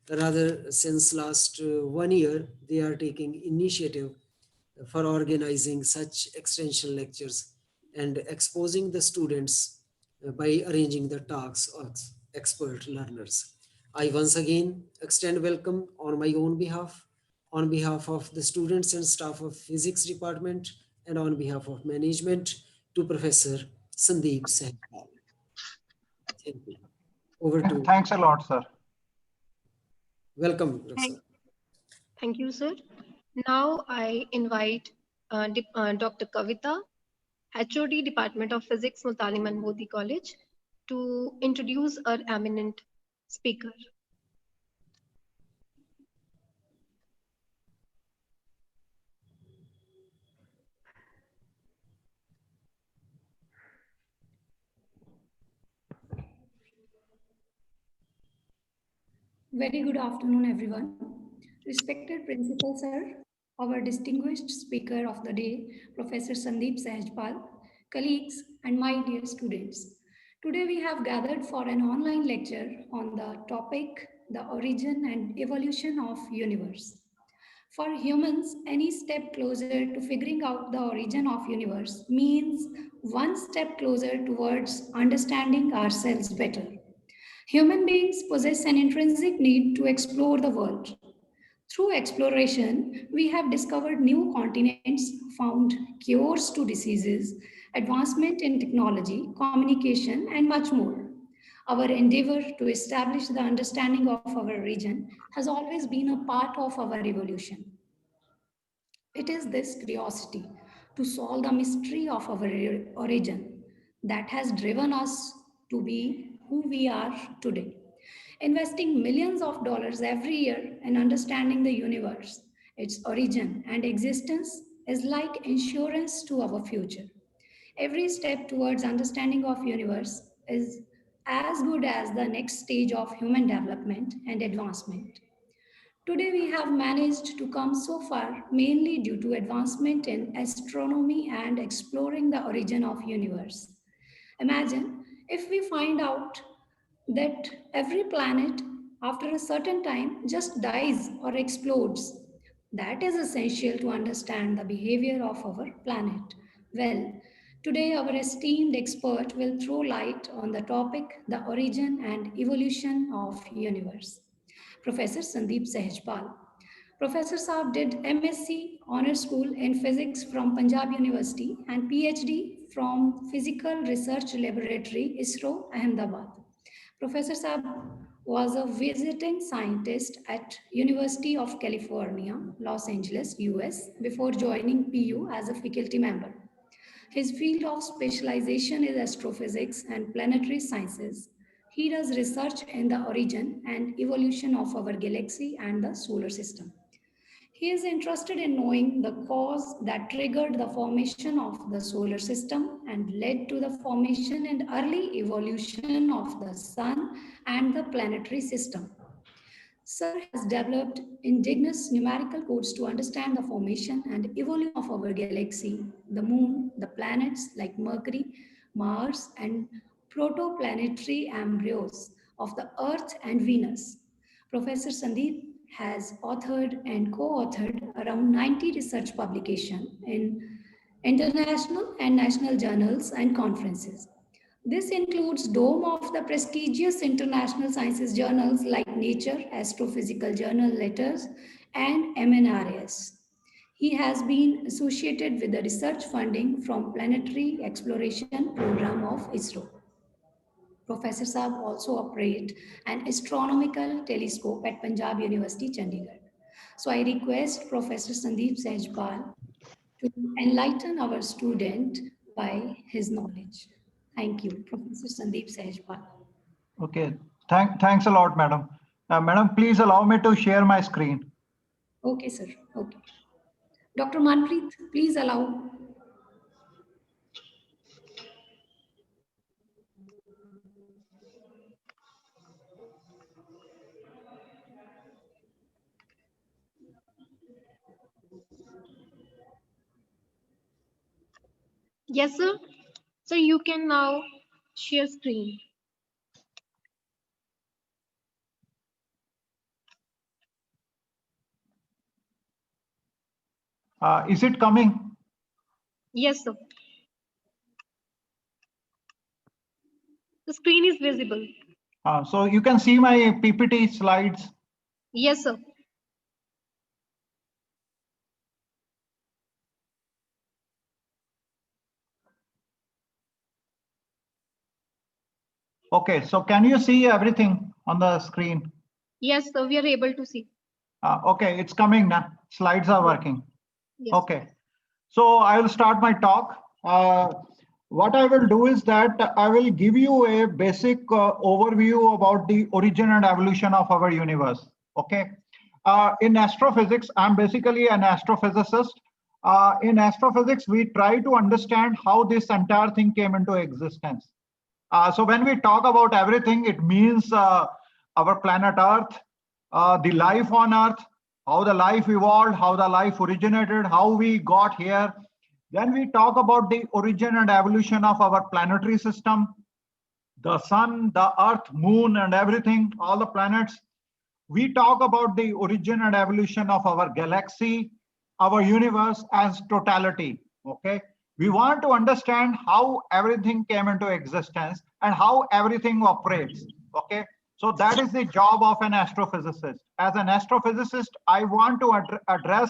Rather, since last 1 year, they are taking initiative for organizing such extension lectures and exposing the students by arranging the talks of expert learners. I once again extend welcome on my own behalf, on behalf of the students and staff of physics department, and on behalf of management to Professor Sandeep Sehpal. Thank you. Over to. Thanks a lot, sir. Welcome, Professor. Thank you, sir. Now I invite Dr. Kavita, HOD Department of Physics, Multani Manmodi College, to introduce our eminent speaker. Very good afternoon, everyone. Respected Principal Sir, our distinguished speaker of the day, Professor Sandeep Sehpal, colleagues, and my dear students. Today we have gathered for an online lecture on the topic, the origin and evolution of universe. For humans, any step closer to figuring out the origin of universe means one step closer towards understanding ourselves better. Human beings possess an intrinsic need to explore the world. Through exploration, we have discovered new continents, found cures to diseases, advancement in technology, communication, and much more. Our endeavor to establish the understanding of our region has always been a part of our evolution. It is this curiosity to solve the mystery of our origin that has driven us to be who we are today. Investing millions of dollars every year in understanding the universe, its origin and existence is like insurance to our future. Every step towards understanding of universe is as good as the next stage of human development and advancement. Today we have managed to come so far mainly due to advancement in astronomy and exploring the origin of universe. Imagine if we find out that every planet after a certain time just dies or explodes. That is essential to understand the behavior of our planet. Well, today our esteemed expert will throw light on the topic the origin and evolution of universe. Professor Sandeep Sehjpal. Professor Saab did MSc Honors School in Physics from Punjab University and PhD from Physical Research Laboratory, ISRO, Ahmedabad. Professor Saab was a visiting scientist at University of California, Los Angeles, US, before joining PU as a faculty member. His field of specialization is astrophysics and planetary sciences. He does research in the origin and evolution of our galaxy and the solar system. He is interested in knowing the cause that triggered the formation of the solar system and led to the formation and early evolution of the sun and the planetary system. Sir has developed indigenous numerical codes to understand the formation and evolution of our galaxy, the moon, the planets like Mercury, Mars, and protoplanetary embryos of the Earth and Venus. Professor Sandeep has authored and co-authored around 90 research publications in international and national journals and conferences. This includes dome of the prestigious international sciences journals like Nature, Astrophysical Journal Letters, and MNRS. He has been associated with the research funding from Planetary Exploration Program of ISRO. Professor Saab also operates an astronomical telescope at Punjab University, Chandigarh. So I request Professor Sandeep Sehjpal to enlighten our student by his knowledge. Thank you, Professor Sandeep Sehjpal. Okay, thanks a lot, madam. Madam, please allow me to share my screen. Okay, sir. Okay. Dr. Manpreet, please allow. Yes, sir. So you can now share screen. Is it coming? Yes, sir. The screen is visible. So you can see my PPT slides. Yes, sir. Okay, so can you see everything on the screen? Yes, sir. We are able to see. Okay, it's coming now. Slides are working. Yes. Okay, so I will start my talk. What I will do is that I will give you a basic overview about the origin and evolution of our universe. Okay, in astrophysics, I'm basically an astrophysicist. In astrophysics, we try to understand how this entire thing came into existence. So when we talk about everything, it means our planet Earth, the life on Earth, how the life evolved, how the life originated, how we got here. Then we talk about the origin and evolution of our planetary system, the sun, the earth, moon, and everything, all the planets. We talk about the origin and evolution of our galaxy, our universe as totality. Okay. We want to understand how everything came into existence and how everything operates. Okay. So that is the job of an astrophysicist. As an astrophysicist, I want to address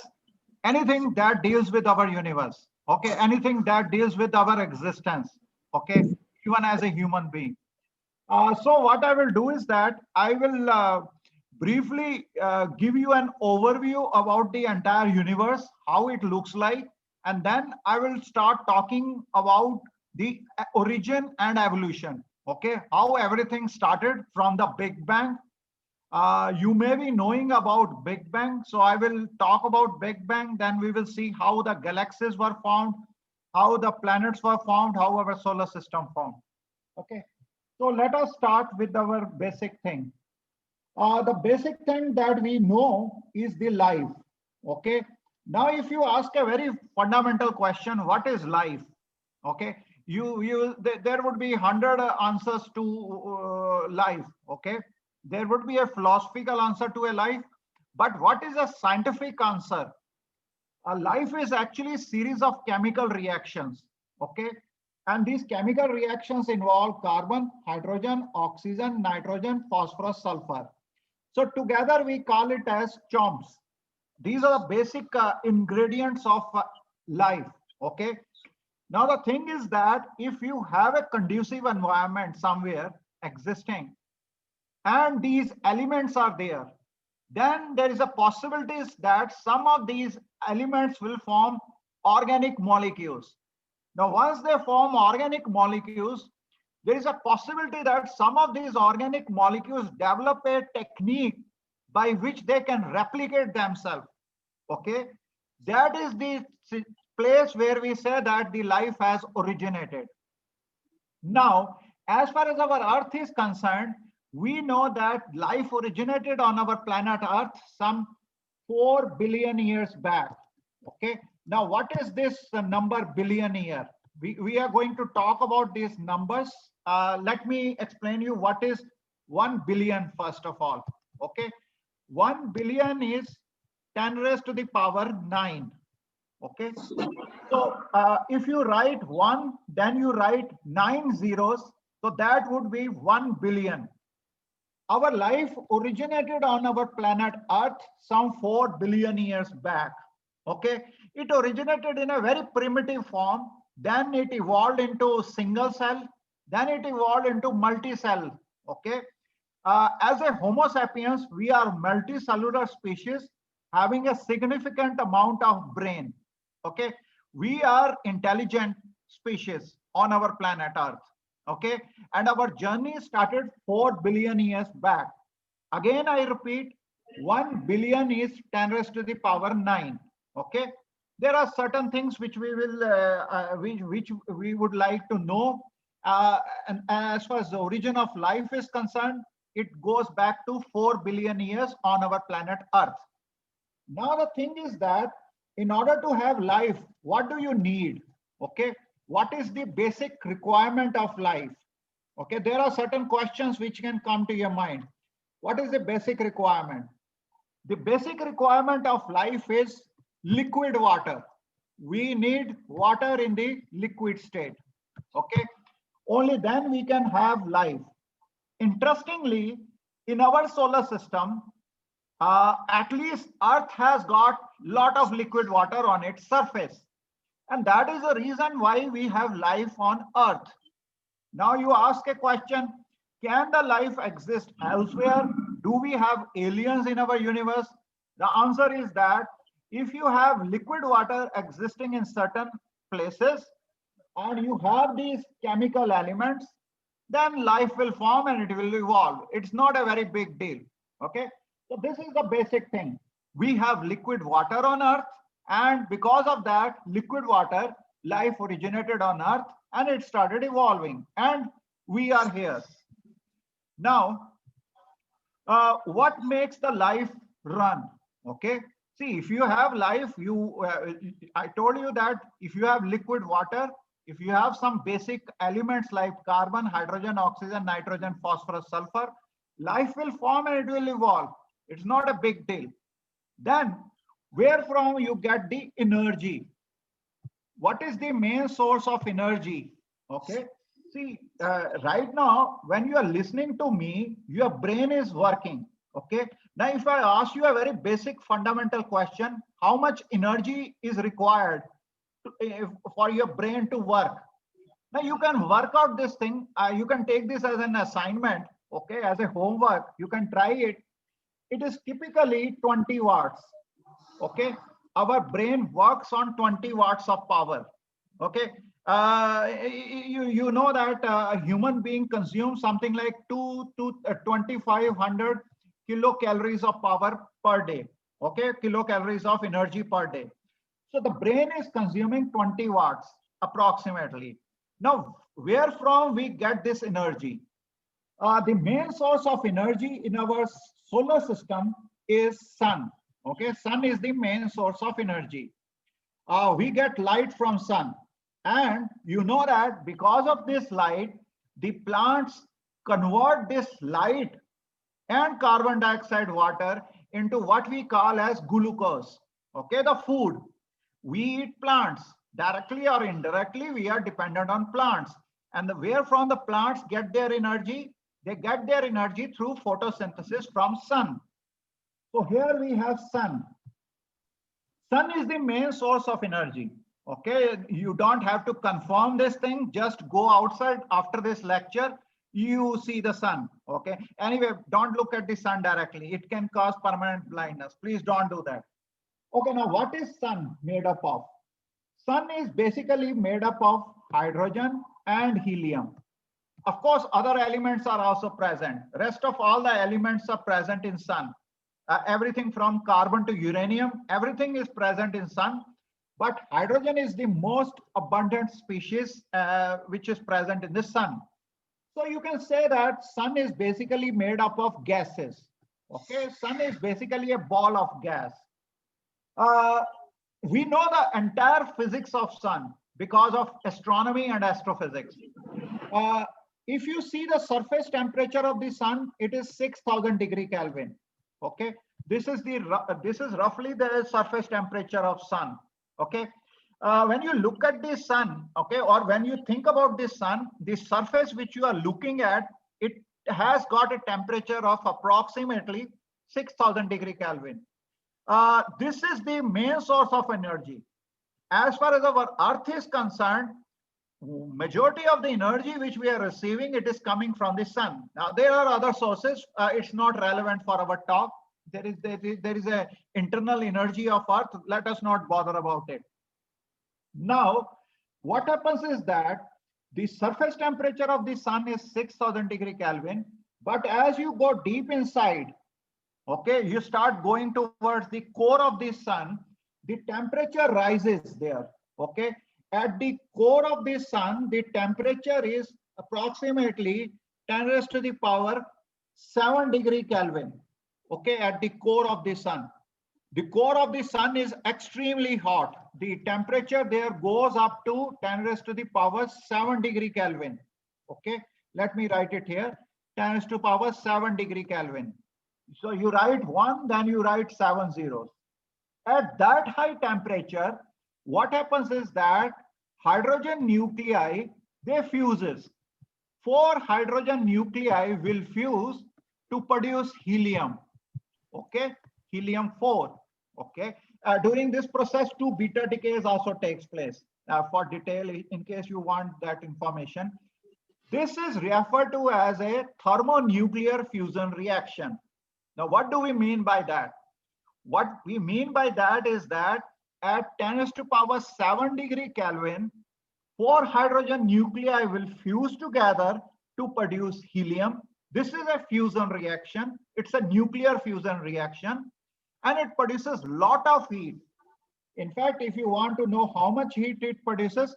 anything that deals with our universe. Okay. Anything that deals with our existence. Okay. Even as a human being. So what I will do is that I will briefly give you an overview about the entire universe, how it looks like, and then I will start talking about the origin and evolution. Okay, how everything started from the Big Bang. You may be knowing about Big Bang, so I will talk about Big Bang, then we will see how the galaxies were formed, how the planets were formed, how our solar system formed. Okay, so let us start with our basic thing. The basic thing that we know is the life. Okay, now if you ask a very fundamental question, what is life? Okay, there would be 100 answers to life. Okay, there would be a philosophical answer to a life, but what is a scientific answer? A life is actually a series of chemical reactions. Okay, and these chemical reactions involve carbon, hydrogen, oxygen, nitrogen, phosphorus, sulfur. So together we call it as CHOMS. These are the basic ingredients of life. Okay. Now the thing is that if you have a conducive environment somewhere existing and these elements are there, then there is a possibility that some of these elements will form organic molecules. Now once they form organic molecules, there is a possibility that some of these organic molecules develop a technique by which they can replicate themselves. Okay, that is the place where we say that the life has originated. Now, as far as our Earth is concerned, we know that life originated on our planet Earth some 4 billion years back. Okay, now what is this number billion year? We are going to talk about these numbers. Let me explain you what is 1 billion first of all. Okay, 1 billion is 10 raised to the power 9. Okay, so if you write 1, then you write 9 zeros, so that would be 1 billion. Our life originated on our planet Earth some 4 billion years back. Okay, it originated in a very primitive form, then it evolved into single cell, then it evolved into multi-cell. Okay, as a Homo sapiens, we are multicellular species having a significant amount of brain. Okay, we are intelligent species on our planet Earth. Okay, and our journey started 4 billion years back. Again, I repeat, 1 billion is 10 raised to the power 9. Okay, there are certain things which we will which we would like to know. And as far as the origin of life is concerned, it goes back to 4 billion years on our planet Earth. Now the thing is that in order to have life, what do you need? Okay, what is the basic requirement of life? Okay, there are certain questions which can come to your mind. What is the basic requirement? The basic requirement of life is liquid water. we need water in the liquid state. Okay, only then we can have life. Interestingly, in our solar system, at least Earth has got lot of liquid water on its surface, and that is the reason why we have life on Earth. Now you ask a question, can the life exist elsewhere? Do we have aliens in our universe? The answer is that if you have liquid water existing in certain places and you have these chemical elements, then life will form and it will evolve. It's not a very big deal. Okay. So this is the basic thing. We have liquid water on Earth, and because of that liquid water, life originated on Earth and it started evolving, and we are here. Now, what makes the life run? Okay. See, if you have life, I told you that if you have liquid water, if you have some basic elements like carbon, hydrogen, oxygen, nitrogen, phosphorus, sulfur, life will form and it will evolve. It's not a big deal. Then, where from you get the energy? What is the main source of energy? Okay. See, right now, when you are listening to me, your brain is working. Okay. Now, if I ask you a very basic fundamental question, how much energy is required for your brain to work? Now, you can work out this thing. You can take this as an assignment, okay, as a homework. You can try it. It is typically 20 watts. Okay. Our brain works on 20 watts of power. Okay. You know that a human being consumes something like 2,500 kilocalories of power per day. Okay, kilocalories of energy per day. So the brain is consuming 20 watts approximately. Now, where from we get this energy? The main source of energy in our solar system is sun. Okay, sun is the main source of energy. We get light from sun, and you know that because of this light, the plants convert this light and carbon dioxide water into what we call as glucose. Okay, the food. We eat plants directly or indirectly. We are dependent on plants, and where from the plants get their energy? They get their energy through photosynthesis from sun. So here we have sun. Sun is the main source of energy. Okay, you don't have to confirm this thing. Just go outside after this lecture. You see the sun. Okay. Anyway, don't look at the sun directly. It can cause permanent blindness. Please don't do that. Okay. Now, what is sun made up of? Sun is basically made up of hydrogen and helium. Of course, other elements are also present. Rest of all the elements are present in sun. Everything from carbon to uranium, everything is present in sun. But hydrogen is the most abundant species which is present in the sun. So you can say that sun is basically made up of gases. Okay, sun is basically a ball of gas. We know the entire physics of sun because of astronomy and astrophysics. If you see the surface temperature of the sun, it is 6,000 degree Kelvin. Okay, this is roughly the surface temperature of sun. Okay, when you look at the sun, okay, or when you think about the sun, the surface which you are looking at, it has got a temperature of approximately 6,000 degree Kelvin. This is the main source of energy. As far as our Earth is concerned, majority of the energy which we are receiving, it is coming from the sun. Now there are other sources. It's not relevant for our talk. There is a internal energy of Earth. Let us not bother about it. Now, what happens is that the surface temperature of the sun is 6,000 degree Kelvin. But as you go deep inside, okay, you start going towards the core of the sun, the temperature rises there. Okay. At the core of the sun, the temperature is approximately 10 raised to the power 7 degree Kelvin. Okay, at the core of the sun. The core of the sun is extremely hot. The temperature there goes up to 10 raised to the power 7 degree Kelvin. Okay, let me write it here. 10 raised to the power 7 degree Kelvin. So you write 1, then you write 7 zeros. At that high temperature, what happens is that hydrogen nuclei, they fuses. 4 hydrogen nuclei will fuse to produce helium. Okay, helium 4. Okay, during this process, 2 beta decays also takes place. For detail, in case you want that information, this is referred to as a thermonuclear fusion reaction. Now, what do we mean by that? What we mean by that is that at 10 to the power 7 degree Kelvin, 4 hydrogen nuclei will fuse together to produce helium. This is a fusion reaction. It's a nuclear fusion reaction, and it produces a lot of heat. In fact, if you want to know how much heat it produces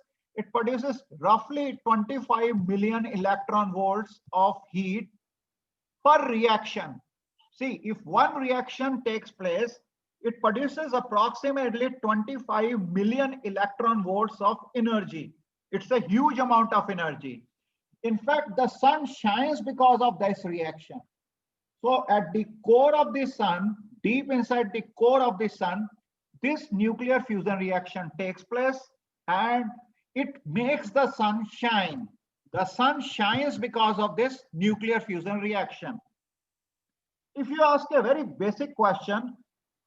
roughly 25 million electron volts of heat per reaction. See, if one reaction takes place, it produces approximately 25 million electron volts of energy. It's a huge amount of energy. In fact, the sun shines because of this reaction. So at the core of the sun, deep inside the core of the sun, this nuclear fusion reaction takes place and it makes the sun shine. The sun shines because of this nuclear fusion reaction. If you ask a very basic question,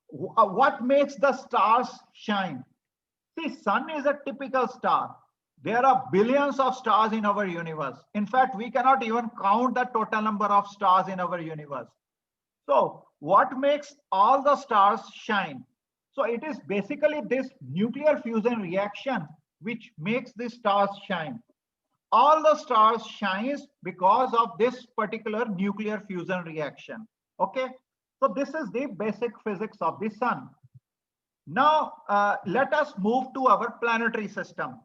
what makes the stars shine? See, sun is a typical star. There are billions of stars in our universe. In fact, we cannot even count the total number of stars in our universe. So what makes all the stars shine? So it is basically this nuclear fusion reaction which makes the stars shine. All the stars shine because of this particular nuclear fusion reaction. Okay, so this is the basic physics of the sun. Now let us move to our planetary system.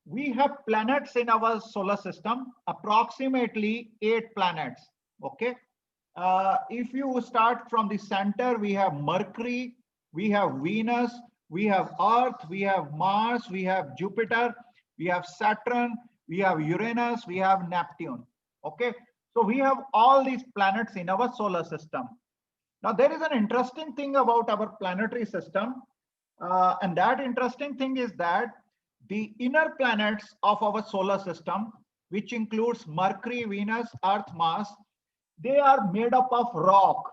We have planets in our solar system, approximately 8 planets. Okay, if you start from the center, we have Mercury, we have Venus, we have Earth, we have Mars, we have Jupiter, we have Saturn, we have Uranus, we have Neptune. Okay, so we have all these planets in our solar system. Now there is an interesting thing about our planetary system, and that interesting thing is that the inner planets of our solar system, which includes Mercury, Venus, Earth, Mars, they are made up of rock.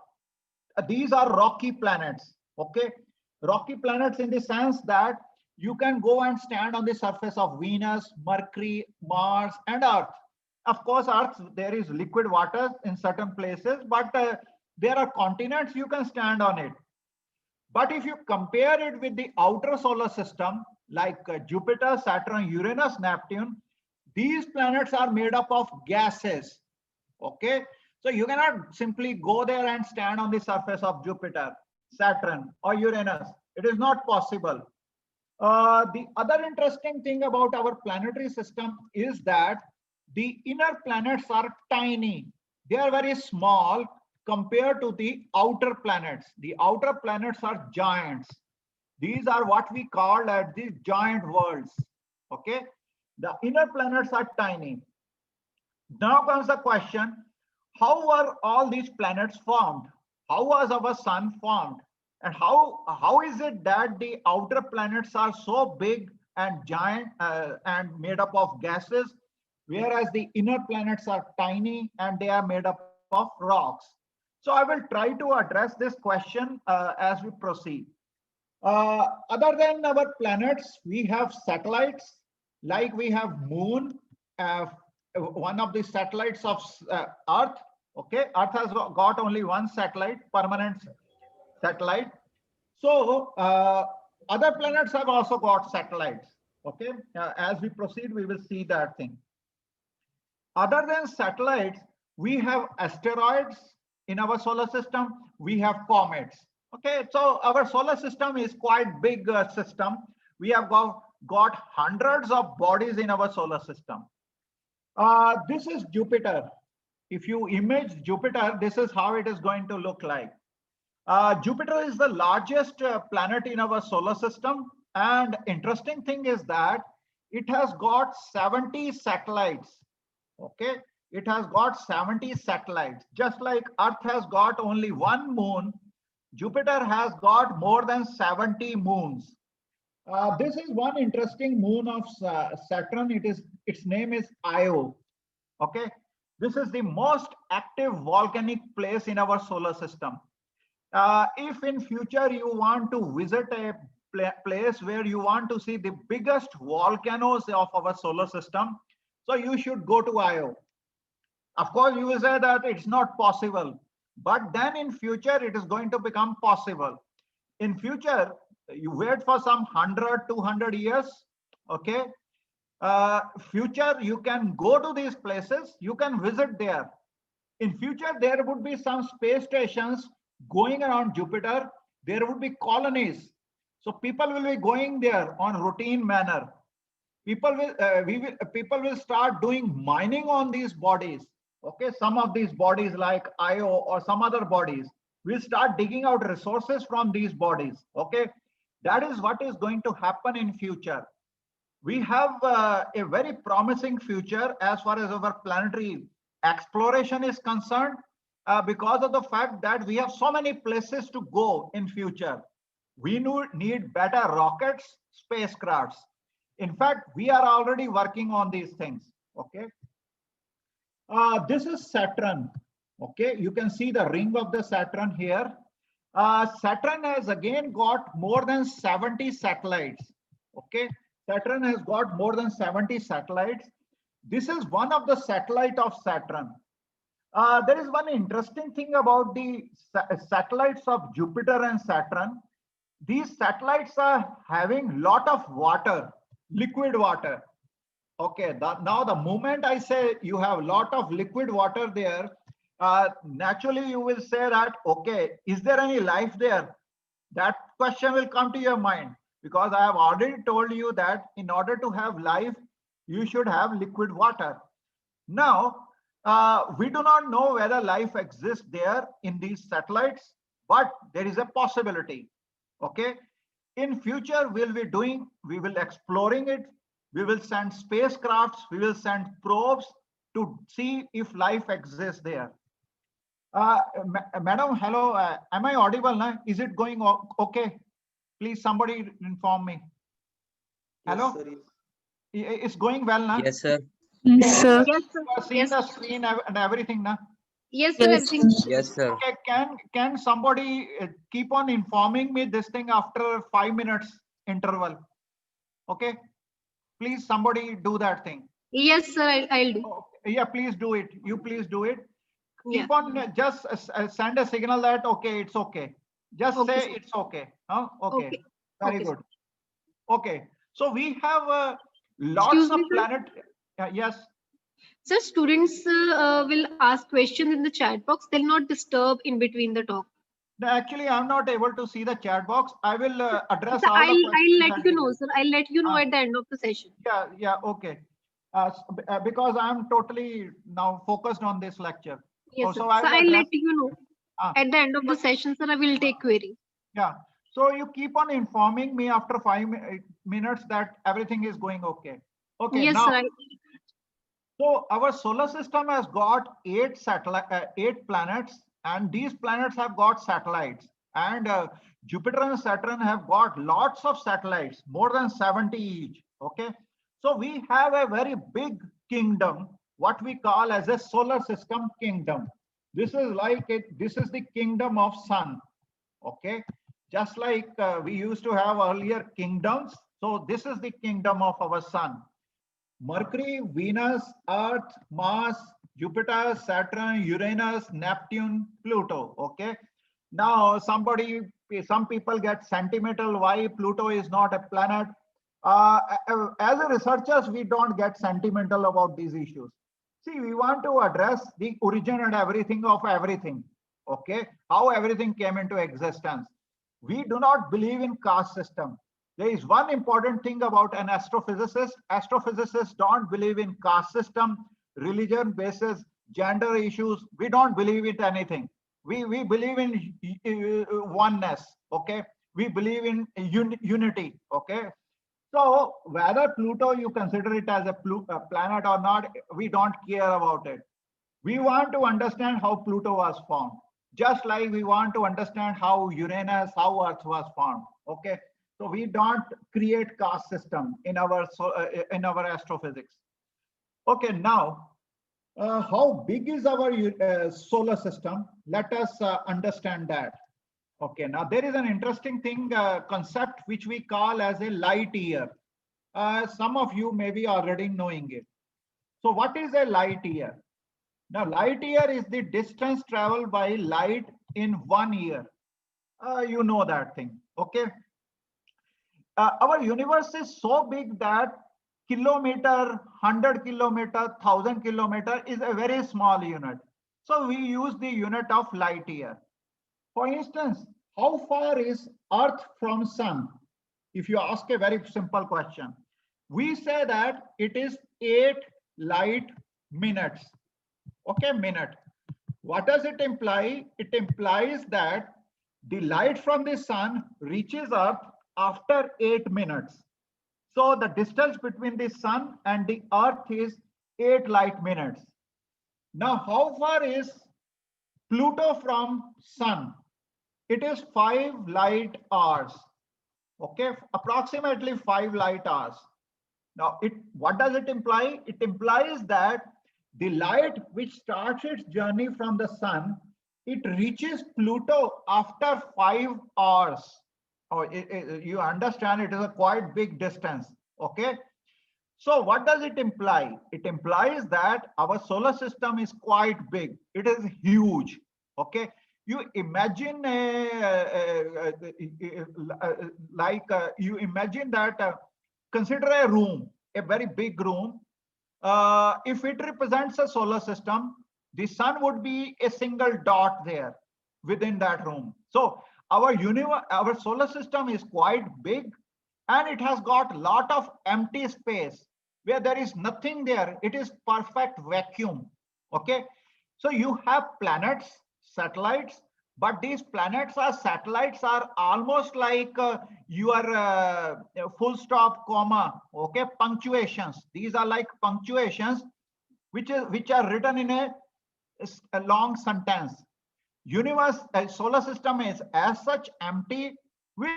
These are rocky planets. Okay, rocky planets in the sense that you can go and stand on the surface of Venus, Mercury, Mars, and Earth. Of course, Earth, there is liquid water in certain places, but there are continents you can stand on it. But if you compare it with the outer solar system, like Jupiter, Saturn, Uranus, Neptune, these planets are made up of gases. Okay, so you cannot simply go there and stand on the surface of Jupiter, Saturn, or Uranus. It is not possible. The other interesting thing about our planetary system is that the inner planets are tiny. They are very small compared to the outer planets. The outer planets are giants. These are what we call as the giant worlds. Okay, the inner planets are tiny. Now comes the question, how were all these planets formed? How was our sun formed? And how is it that the outer planets are so big and giant and made up of gases, whereas the inner planets are tiny and they are made up of rocks? So I will try to address this question as we proceed. Other than our planets, we have satellites, like we have Moon, one of the satellites of Earth. Okay, Earth has got only one satellite, permanent satellite. So other planets have also got satellites. Okay, as we proceed, we will see that thing. Other than satellites, we have asteroids in our solar system. We have comets. Okay, so our solar system is quite big system. We have got hundreds of bodies in our solar system. This is Jupiter. If you image Jupiter, this is how it is going to look like. Jupiter is the largest planet in our solar system. And interesting thing is that it has got 70 satellites. Okay, it has got 70 satellites. Just like Earth has got only one moon, Jupiter has got more than 70 moons. This is one interesting moon of Saturn. Its name is Io. Okay, this is the most active volcanic place in our solar system. If in future you want to visit a place where you want to see the biggest volcanoes of our solar system, so you should go to Io. Of course, you will say that it's not possible, but then in future it is going to become possible. In future, you wait for some 100, 200 years, okay? Future, you can go to these places, you can visit there. In future, there would be some space stations going around Jupiter. There would be colonies. So people will be going there on routine manner. People will start doing mining on these bodies. Okay, some of these bodies like Io or some other bodies will start digging out resources from these bodies. Okay, that is what is going to happen in future. We have a very promising future as far as our planetary exploration is concerned, because of the fact that we have so many places to go in future. We need better rockets, spacecrafts. In fact, we are already working on these things. Okay. This is Saturn. Okay, you can see the ring of the Saturn here. Saturn has again got more than 70 satellites. Okay, Saturn has got more than 70 satellites. This is one of the satellite of Saturn. There is one interesting thing about the satellites of Jupiter and Saturn. These satellites are having lot of water, liquid water. Okay, now the moment I say you have a lot of liquid water there, naturally you will say that, okay, is there any life there? That question will come to your mind, because I have already told you that in order to have life, you should have liquid water. Now, we do not know whether life exists there in these satellites, but there is a possibility. Okay, in future we will exploring it. We will send spacecrafts, we will send probes to see if life exists there. Madam, hello, am I audible now? Is it going okay? Please, somebody inform me. Hello? It's going well now? Yes, sir. Yes, sir. Yes, sir. You are seeing Yes, the screen and everything now? yes, sir. Everything. Yes, sir. Okay, can somebody keep on informing me this thing after 5 minutes interval? Okay, please somebody do that thing. Yes, sir. I'll do. Yeah, please do it. You please do it. Yeah. Keep on just send a signal that okay, it's okay. Just Okay, say sir. it's okay. Huh? Okay. Okay. Very Okay, good. sir. Okay. So we have lots Excuse of me, sir. planet. Yes. Sir, students will ask questions in the chat box. They'll not disturb in between the talk. No, actually, I'm not able to see the chat box. I will address Sir, all the I'll questions let at you the know, end. sir. I'll let you know Ah. at the end of the session. Yeah, okay. Because I'm totally now focused on this lecture. Yes, sir. So I So will I'll address. let you know Ah. at the end of the session, sir. I will take query. Yeah. So you keep on informing me after 5 minutes that everything is going okay. Okay. Yes, Now, sir. so our solar system has got 8 planets, and these planets have got satellites. And Jupiter and Saturn have got lots of satellites, more than 70 each. Okay. So we have a very big kingdom, what we call as a solar system kingdom. This is like it. This is the kingdom of sun. Okay. Just like we used to have earlier kingdoms. So this is the kingdom of our sun. Mercury, Venus, Earth, Mars, Jupiter, Saturn, Uranus, Neptune, Pluto. Okay. Now, some people get sentimental why Pluto is not a planet. As a researchers, we don't get sentimental about these issues. See, we want to address the origin and everything of everything. Okay. How everything came into existence. We do not believe in caste system. There is one important thing about an astrophysicist. Astrophysicists don't believe in caste system, religion basis, gender issues. We don't believe in anything. We believe in oneness. Okay. We believe in unity. Okay. So whether Pluto you consider it as a planet or not, we don't care about it. We want to understand how Pluto was formed, just like we want to understand how Uranus, how Earth was formed. Okay. So we don't create caste system in our astrophysics. Okay, now how big is our solar system? Let us understand that. Okay, now there is an interesting thing, concept which we call as a light year. Some of you may be already knowing it. So what is a light year? Now light year is the distance traveled by light in 1 year. You know that thing, okay? Our universe is so big that kilometer, 100 kilometer, 1000 kilometer is a very small unit. So we use the unit of light year. For instance, how far is Earth from Sun? If you ask a very simple question, we say that it is 8 light minutes. Okay, minute. What does it imply? It implies that the light from the sun reaches Earth after 8 minutes. So the distance between the sun and the Earth is 8 light minutes. Now, how far is Pluto from sun? It is 5 light hours. Okay, approximately 5 light hours. Now, what does it imply? It implies that the light which starts its journey from the sun, it reaches Pluto after 5 hours. Oh, you understand, it is a quite big distance. Okay. So what does it imply? It implies that our solar system is quite big. It is huge. Okay. You imagine you imagine that consider a room, a very big room. If it represents a solar system, the sun would be a single dot there within that room. So our solar system is quite big, and it has got a lot of empty space where there is nothing there. It is perfect vacuum. Okay. So you have planets, satellites, but these planets or satellites are almost like your full stop, comma, okay, punctuations. These are like punctuations which are written in a long sentence. Universe, solar system is as such empty with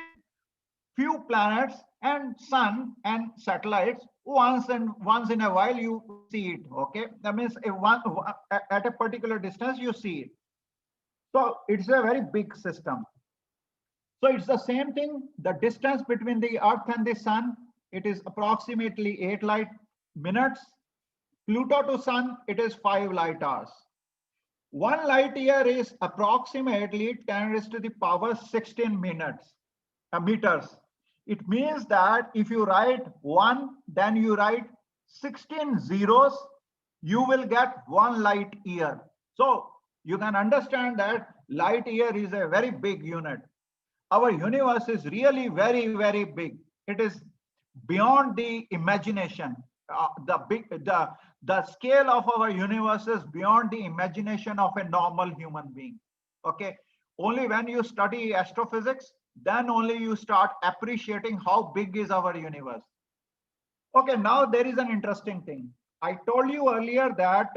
few planets and sun and satellites. Once in a while you see it. Okay, that means at a particular distance you see it. So it's a very big system. So it's the same thing. The distance between the Earth and the sun, it is approximately 8 light minutes. Pluto to sun, it is 5 light hours. 1 light year is approximately 10 raised to the power 16 meters. It means that if you write 1, then you write 16 zeros, you will get 1 light year. So you can understand that light year is a very big unit. Our universe is really very, very big. It is beyond the imagination. The scale of our universe is beyond the imagination of a normal human being. Okay, only when you study astrophysics, then only you start appreciating how big is our universe. Okay, now there is an interesting thing. I told you earlier that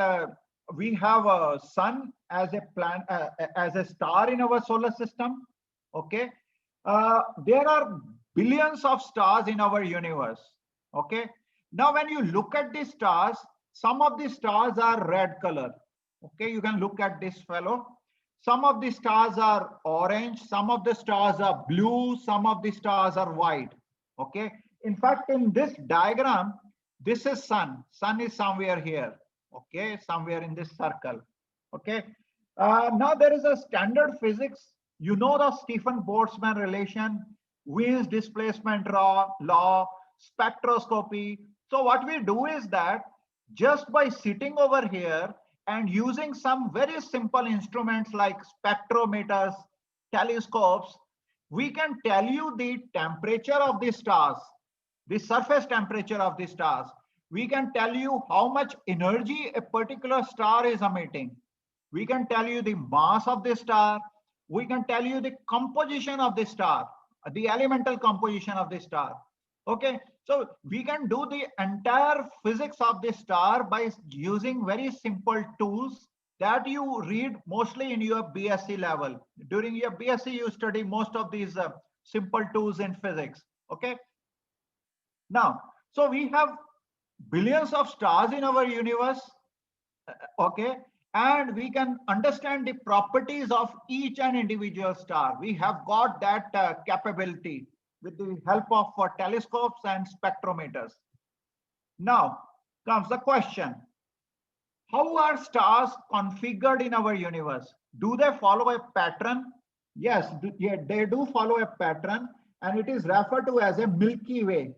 we have a sun as a star in our solar system. Okay, there are billions of stars in our universe. Okay, now when you look at the stars, some of the stars are red color. Okay, you can look at this fellow. Some of the stars are orange, some of the stars are blue, some of the stars are white. Okay, in fact, in this diagram, this is sun. Sun is somewhere here. Okay, somewhere in this circle. Okay, now there is a standard physics. You know the Stephen Boltzmann relation, Wien's displacement law, spectroscopy. So what we do is that just by sitting over here and using some very simple instruments like spectrometers, telescopes, we can tell you the temperature of the stars, the surface temperature of the stars. We can tell you how much energy a particular star is emitting. We can tell you the mass of the star. We can tell you the composition of the star, the elemental composition of the star. Okay, so we can do the entire physics of the star by using very simple tools that you read mostly in your BSc level. During your BSc, you study most of these simple tools in physics. Okay. Now, so we have billions of stars in our universe. Okay. And we can understand the properties of each and individual star. We have got that capability with the help of telescopes and spectrometers. Now comes the question, how are stars configured in our universe? Do they follow a pattern? Yes, yeah, they do follow a pattern, and it is referred to as a Milky Way.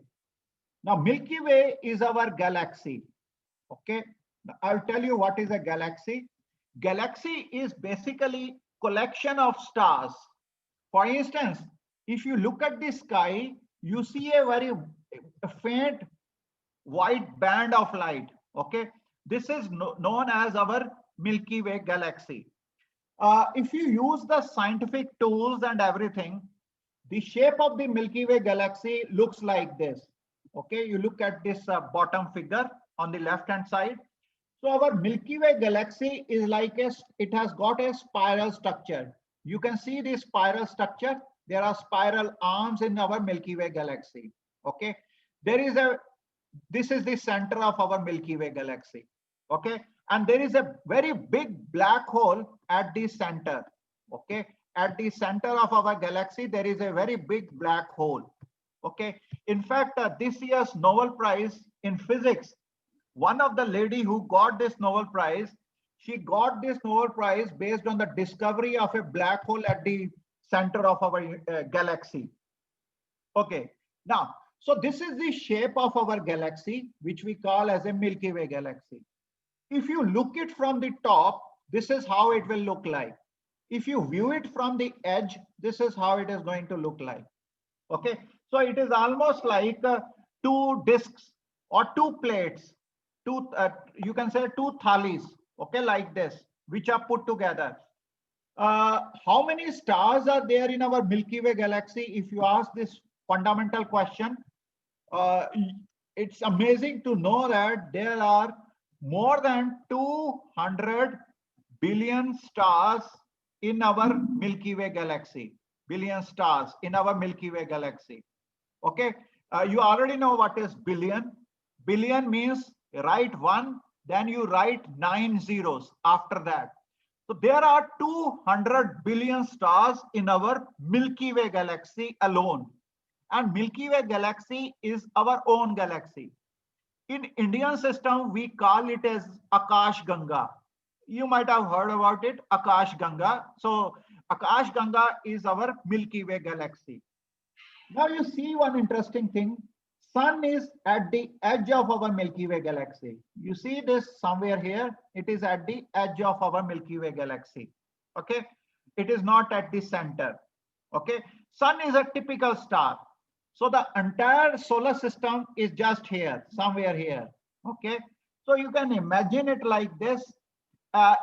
Now, Milky Way is our galaxy. Okay, I'll tell you what is a galaxy. Galaxy is basically collection of stars. For instance, if you look at the sky, you see a very faint white band of light. Okay, this is known as our Milky Way galaxy. If you use the scientific tools and everything, the shape of the Milky Way galaxy looks like this. Okay, you look at this bottom figure on the left hand side. So our Milky Way galaxy is like it has got a spiral structure. You can see this spiral structure. There are spiral arms in our Milky Way galaxy. Okay, this is the center of our Milky Way galaxy. Okay, and there is a very big black hole at the center. Okay, at the center of our galaxy, there is a very big black hole. Okay, in fact, this year's Nobel Prize in physics, one of the lady who got this Nobel Prize, she got this Nobel Prize based on the discovery of a black hole at the center of our galaxy. Okay, now, so this is the shape of our galaxy, which we call as a Milky Way galaxy. If you look it from the top, this is how it will look like. If you view it from the edge, this is how it is going to look like. Okay, so it is almost like two discs or two plates, you can say two thalis, okay, like this, which are put together. How many stars are there in our Milky Way galaxy? If you ask this fundamental question, it's amazing to know that there are more than 200 billion stars in our Milky Way galaxy. Billion stars in our Milky Way galaxy. Okay, you already know what is billion. Billion means write 1, then you write 9 zeros after that. So there are 200 billion stars in our Milky Way galaxy alone. And Milky Way galaxy is our own galaxy. In Indian system, we call it as Akash Ganga. You might have heard about it, Akash Ganga. So Akash Ganga is our Milky Way galaxy. Now you see one interesting thing. Sun is at the edge of our Milky Way galaxy. You see this somewhere here. It is at the edge of our Milky Way galaxy. Okay, it is not at the center. Okay, Sun is a typical star. So the entire solar system is just here, somewhere here. Okay, so you can imagine it like this.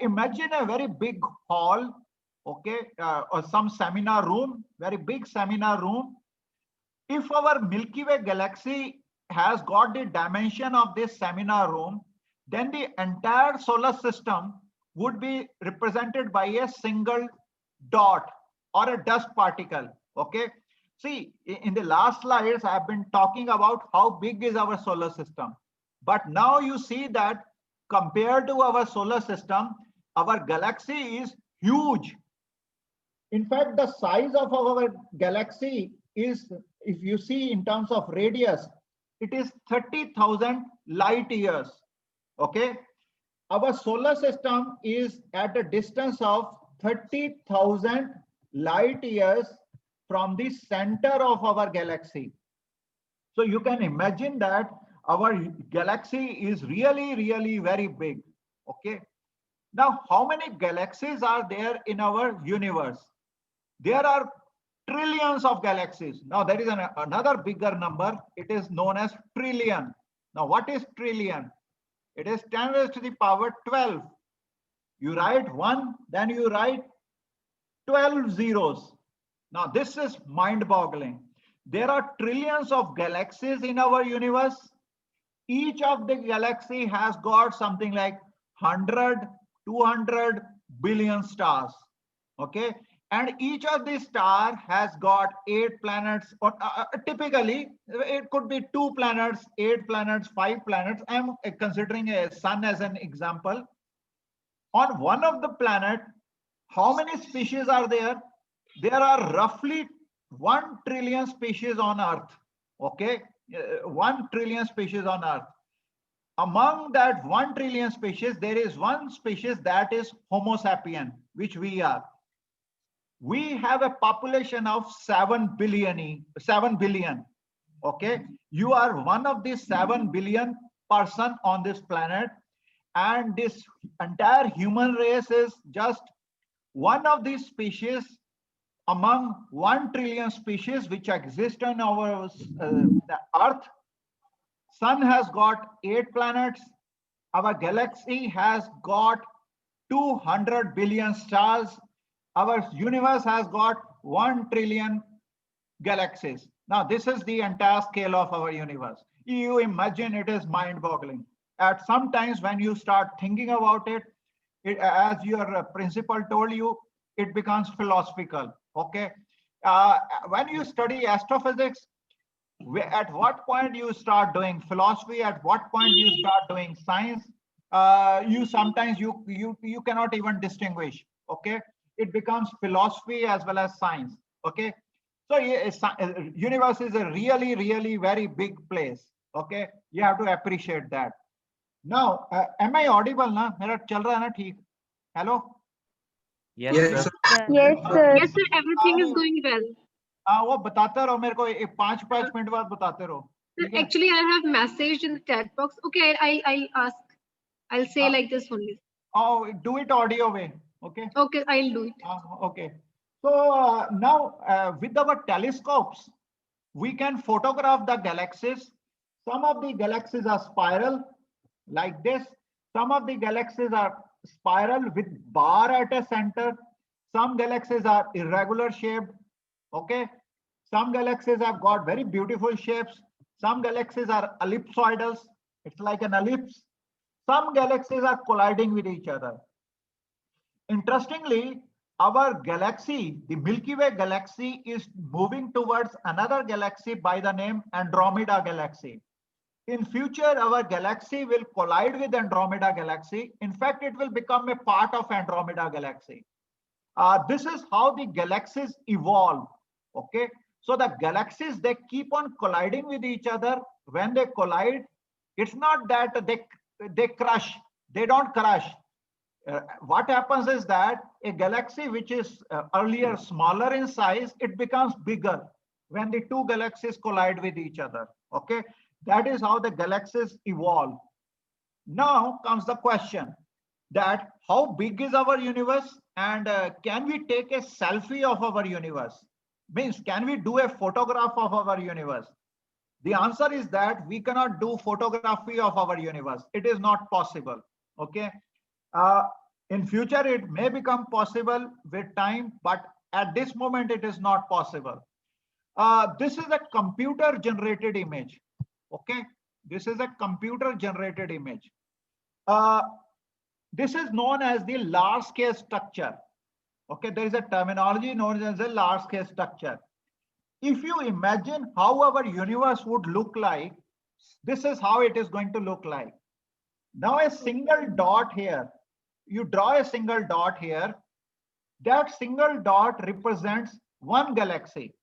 Imagine a very big hall, okay, or some seminar room, very big seminar room. If our Milky Way galaxy has got the dimension of this seminar room, then the entire solar system would be represented by a single dot or a dust particle. Okay. See, in the last slides, I've been talking about how big is our solar system. But now you see that compared to our solar system, our galaxy is huge. In fact, the size of our galaxy is, if you see in terms of radius, it is 30,000 light years. Okay. Our solar system is at a distance of 30,000 light years from the center of our galaxy. So you can imagine that our galaxy is really, really very big. Okay. Now, how many galaxies are there in our universe? There are trillions of galaxies. Now, there is another bigger number. It is known as trillion. Now, what is trillion? It is 10 raised to the power 12. You write 1, then you write 12 zeros. Now, this is mind-boggling. There are trillions of galaxies in our universe. Each of the galaxy has got something like 100, 200 billion stars. Okay. and each of these star has got 8 planets, or typically it could be 2 planets, 8 planets, 5 planets. I'm considering a sun as an example. On one of the planet, how many species are there? There are roughly 1 trillion species on Earth. Okay, 1 trillion species on Earth. Among that 1 trillion species, there is one species that is Homo sapien, which we are. We have a population of 7 billion. Okay, you are one of these 7 billion person on this planet, and this entire human race is just one of these species among 1 trillion species which exist on our Earth. Sun has got 8 planets. Our galaxy has got 200 billion stars. Our universe has got 1 trillion galaxies. Now, this is the entire scale of our universe. You imagine, it is mind-boggling. At some times when you start thinking about it, as your principal told you, it becomes philosophical. Okay. When you study astrophysics, at what point you start doing philosophy, at what point you start doing science, you sometimes you cannot even distinguish. Okay, it becomes philosophy as well as science. Okay, so universe is a really very big place. Okay, you have to appreciate that. Now, am I audible na? Mera chal raha hai na theek? Hello? Yes, Yes, sir. sir. Yes, sir. Yes, sir. Everything is going well. हाँ, वो बताते रहो मेरे को, 5 minute बाद बताते रहो. Sir, ठीक है? actually, I have messaged in the chat box. Okay, I'll ask. I'll say like this only. Oh, do it audio way. Okay. Okay, I'll do it. Okay. So now with our telescopes, we can photograph the galaxies. Some of the galaxies are spiral like this. Some of the galaxies are spiral with bar at a center. Some galaxies are irregular shaped. Okay. Some galaxies have got very beautiful shapes. Some galaxies are ellipsoidals. It's like an ellipse. Some galaxies are colliding with each other. Interestingly, our galaxy, the Milky Way galaxy, is moving towards another galaxy by the name Andromeda galaxy. In future, our galaxy will collide with Andromeda galaxy. In fact, it will become a part of Andromeda galaxy. This is how the galaxies evolve. Okay, so the galaxies, they keep on colliding with each other. When they collide, it's not that they crush. They don't crush. What happens is that a galaxy which is earlier smaller in size, it becomes bigger when the two galaxies collide with each other. Okay, that is how the galaxies evolve. Now comes the question that how big is our universe, and can we take a selfie of our universe? Means, can we do a photograph of our universe? The answer is that we cannot do photography of our universe. It is not possible. Okay. In future, it may become possible with time, but at this moment, it is not possible. This is a computer generated image. Okay. This is a computer generated image. This is known as the large scale structure. Okay. There is a terminology known as a large scale structure. If you imagine how our universe would look like, this is how it is going to look like. Now a single dot here, you draw a single dot here, that single dot represents one galaxy.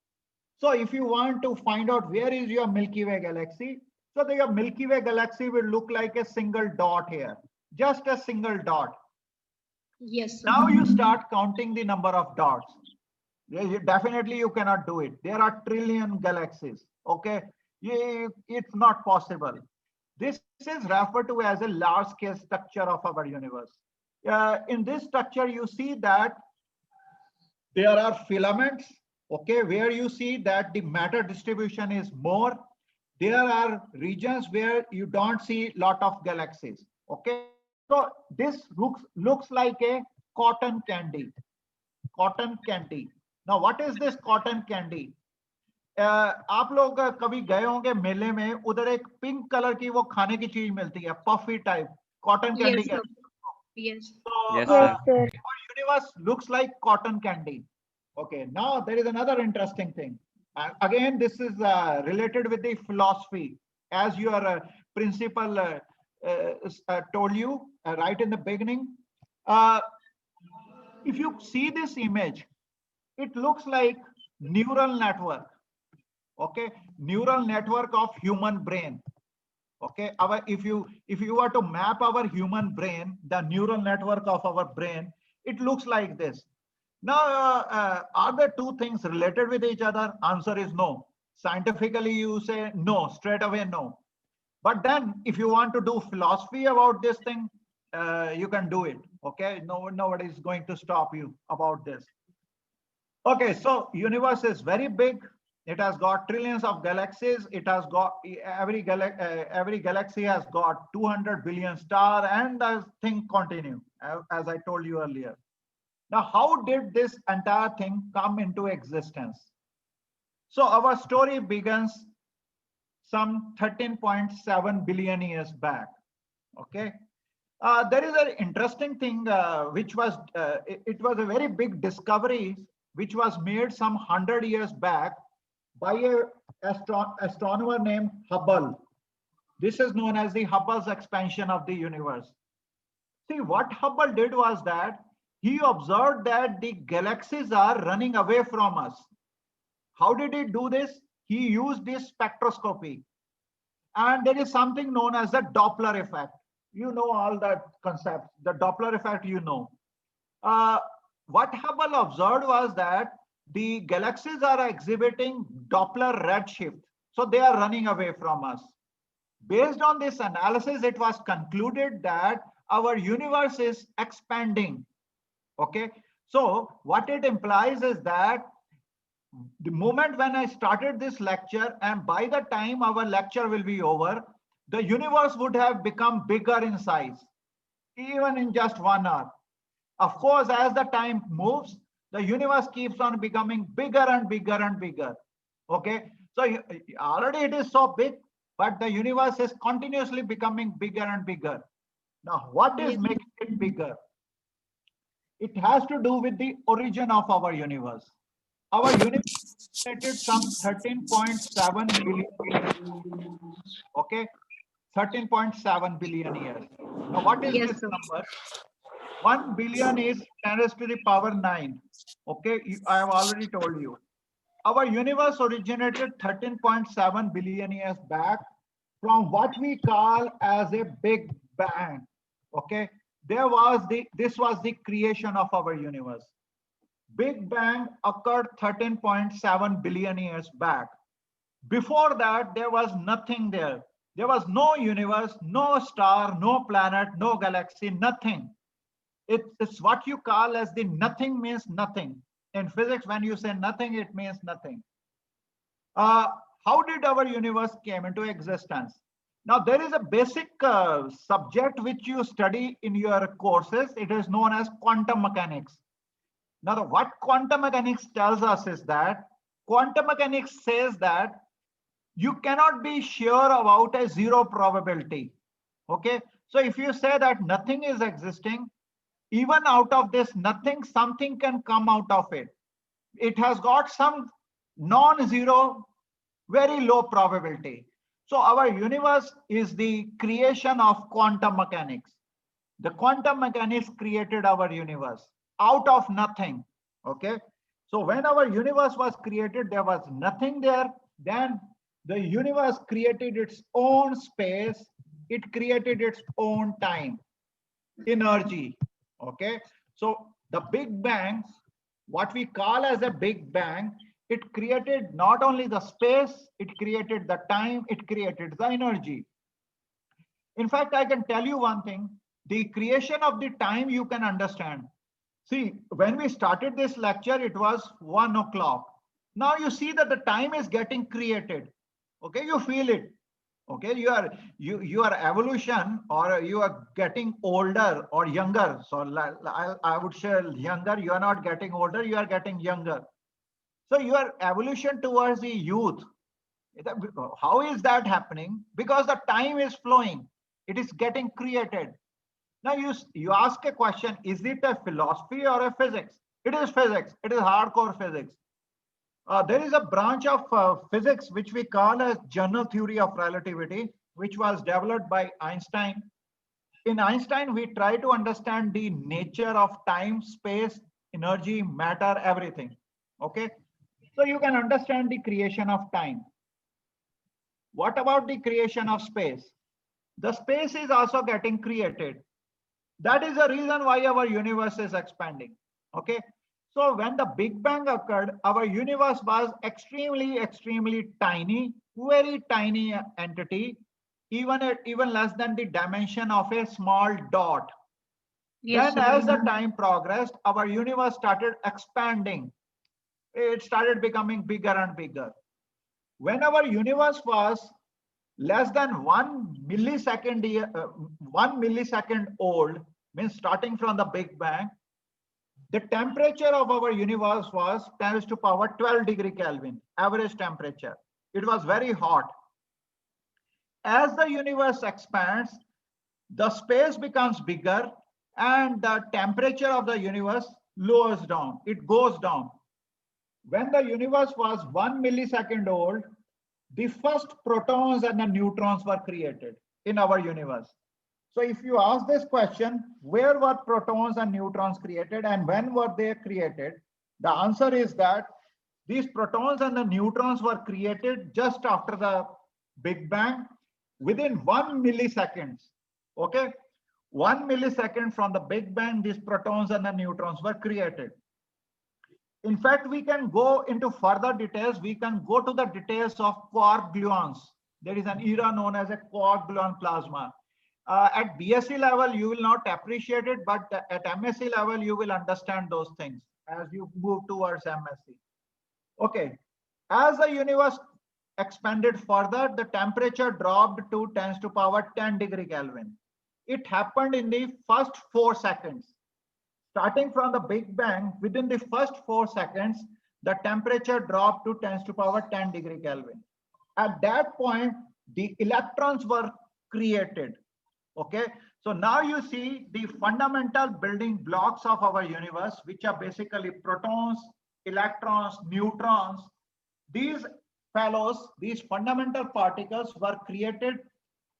So if you want to find out where is your Milky Way galaxy, so your Milky Way galaxy will look like a single dot here, just a single dot. Yes, sir. Now you start counting the number of dots. Definitely you cannot do it. There are trillion galaxies. Okay, it's not possible. This is referred to as a large scale structure of our universe. In this structure, you see that there are filaments. Okay, where you see that the matter distribution is more. There are regions where you don't see a lot of galaxies. Okay, so this looks like a cotton candy. Cotton candy. Now, what is this cotton candy? आप लोग कभी गए होंगे मेले में, उधर एक pink colour की वो खाने की चीज मिलती है, puffy type, cotton candy. Yes, sir. Yes. So, Yes, Yes, sir. sir. our universe looks like cotton candy. Okay, now there is another interesting thing. Again, this is related with the philosophy, as your principal told you right in the beginning. Uh, if you see this image, it looks like neural network. Okay, neural network of human brain. Okay, if you were to map our human brain, the neural network of our brain, it looks like this. Now, are there two things related with each other? Answer is no. Scientifically, you say no, straight away no. But then if you want to do philosophy about this thing, you can do it. Okay, nobody is going to stop you about this. Okay, so universe is very big. It has got trillions of galaxies. It has got every galaxy has got 200 billion star, and the thing continue as I told you earlier. Now, how did this entire thing come into existence? So our story begins some 13.7 billion years back. Okay. There is an interesting thing which was, it was a very big discovery which was made some 100 years back by a astronomer named Hubble. This is known as the Hubble's expansion of the universe. See, what Hubble did was that he observed that the galaxies are running away from us. How did he do this? He used this spectroscopy. And there is something known as the Doppler effect. You know all that concepts, the Doppler effect, you know. What Hubble observed was that the galaxies are exhibiting Doppler redshift. So they are running away from us. Based on this analysis, it was concluded that our universe is expanding. Okay. So what it implies is that the moment when I started this lecture, and by the time our lecture will be over, the universe would have become bigger in size, even in just 1 hour. Of course, as the time moves, the universe keeps on becoming bigger and bigger and bigger. Okay, so already it is so big, but the universe is continuously becoming bigger and bigger. Now, what is making it bigger? It has to do with the origin of our universe. Our universe created some 13.7 billion. Okay, 13.7 billion years. Now, what is Yes, this sir. number? 1 billion is 10 raised to the power 9. Okay, I have already told you. Our universe originated 13.7 billion years back from what we call as a Big Bang. Okay, this was the creation of our universe. Big Bang occurred 13.7 billion years back. Before that, there was nothing there. There was no universe, no star, no planet, no galaxy, nothing. It's what you call as the nothing means nothing. In physics, when you say nothing, it means nothing. How did our universe came into existence? Now, there is a basic subject which you study in your courses. It is known as quantum mechanics. Now, what quantum mechanics tells us is that quantum mechanics says that you cannot be sure about a zero probability. Okay, so if you say that nothing is existing, even out of this nothing, something can come out of it. It has got some non-zero, very low probability. So our universe is the creation of quantum mechanics. The quantum mechanics created our universe out of nothing. Okay, so when our universe was created, there was nothing there. Then the universe created its own space. It created its own time, energy. Okay, so the Big Bang, what we call as a Big Bang, it created not only the space, it created the time, it created the energy. In fact, I can tell you one thing, the creation of the time you can understand. See, when we started this lecture, it was 1 o'clock. Now you see that the time is getting created. Okay, you feel it. Okay, your evolution, or you are getting older or younger. So I would say younger. You are not getting older, you are getting younger. So your evolution towards the youth, how is that happening? Because the time is flowing, it is getting created. Now you ask a question, is it a philosophy or a physics? It is physics. It is hardcore physics. There is a branch of physics which we call as general theory of relativity, which was developed by Einstein. In Einstein, we try to understand the nature of time, space, energy, matter, everything. Okay. So you can understand the creation of time. What about the creation of space? The space is also getting created. That is the reason why our universe is expanding. Okay. So when the Big Bang occurred, our universe was extremely tiny, very tiny entity, even less than the dimension of a small dot. Yes, Then sir. as the time progressed, our universe started expanding. It started becoming bigger and bigger. When our universe was less than 1 millisecond old, means starting from the Big Bang, the temperature of our universe was 10 to power 12 degree Kelvin, average temperature. It was very hot. As the universe expands, the space becomes bigger and the temperature of the universe lowers down. It goes down. When the universe was 1 millisecond old, the first protons and the neutrons were created in our universe. So if you ask this question, where were protons and neutrons created and when were they created? The answer is that these protons and the neutrons were created just after the Big Bang within 1 millisecond. Okay. 1 millisecond from the Big Bang, these protons and the neutrons were created. In fact, we can go into further details. We can go to the details of quark gluons. There is an era known as a quark gluon plasma. At BSc level, you will not appreciate it, but at MSc level, you will understand those things as you move towards MSc. Okay. As the universe expanded further, the temperature dropped to 10 to power 10 degree Kelvin. It happened in the first 4 seconds. Starting from the Big Bang, within the first 4 seconds, the temperature dropped to 10 to power 10 degree Kelvin. At that point, the electrons were created. Okay, so now you see the fundamental building blocks of our universe, which are basically protons, electrons, neutrons. These fellows, these fundamental particles were created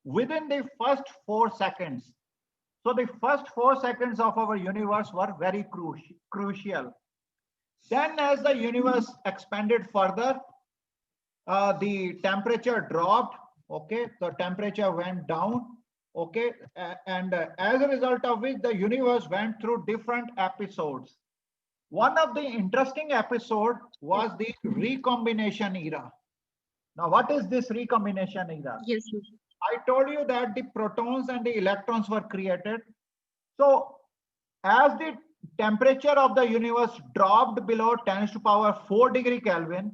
within the first 4 seconds. So the first 4 seconds of our universe were very crucial. Then as the universe expanded further, the temperature dropped. Okay, the temperature went down. Okay, and as a result of which the universe went through different episodes. One of the interesting episodes was the recombination era. Now, what is this recombination era? Yes, sir. I told you that the protons and the electrons were created. So as the temperature of the universe dropped below 10 to power 4 degree Kelvin,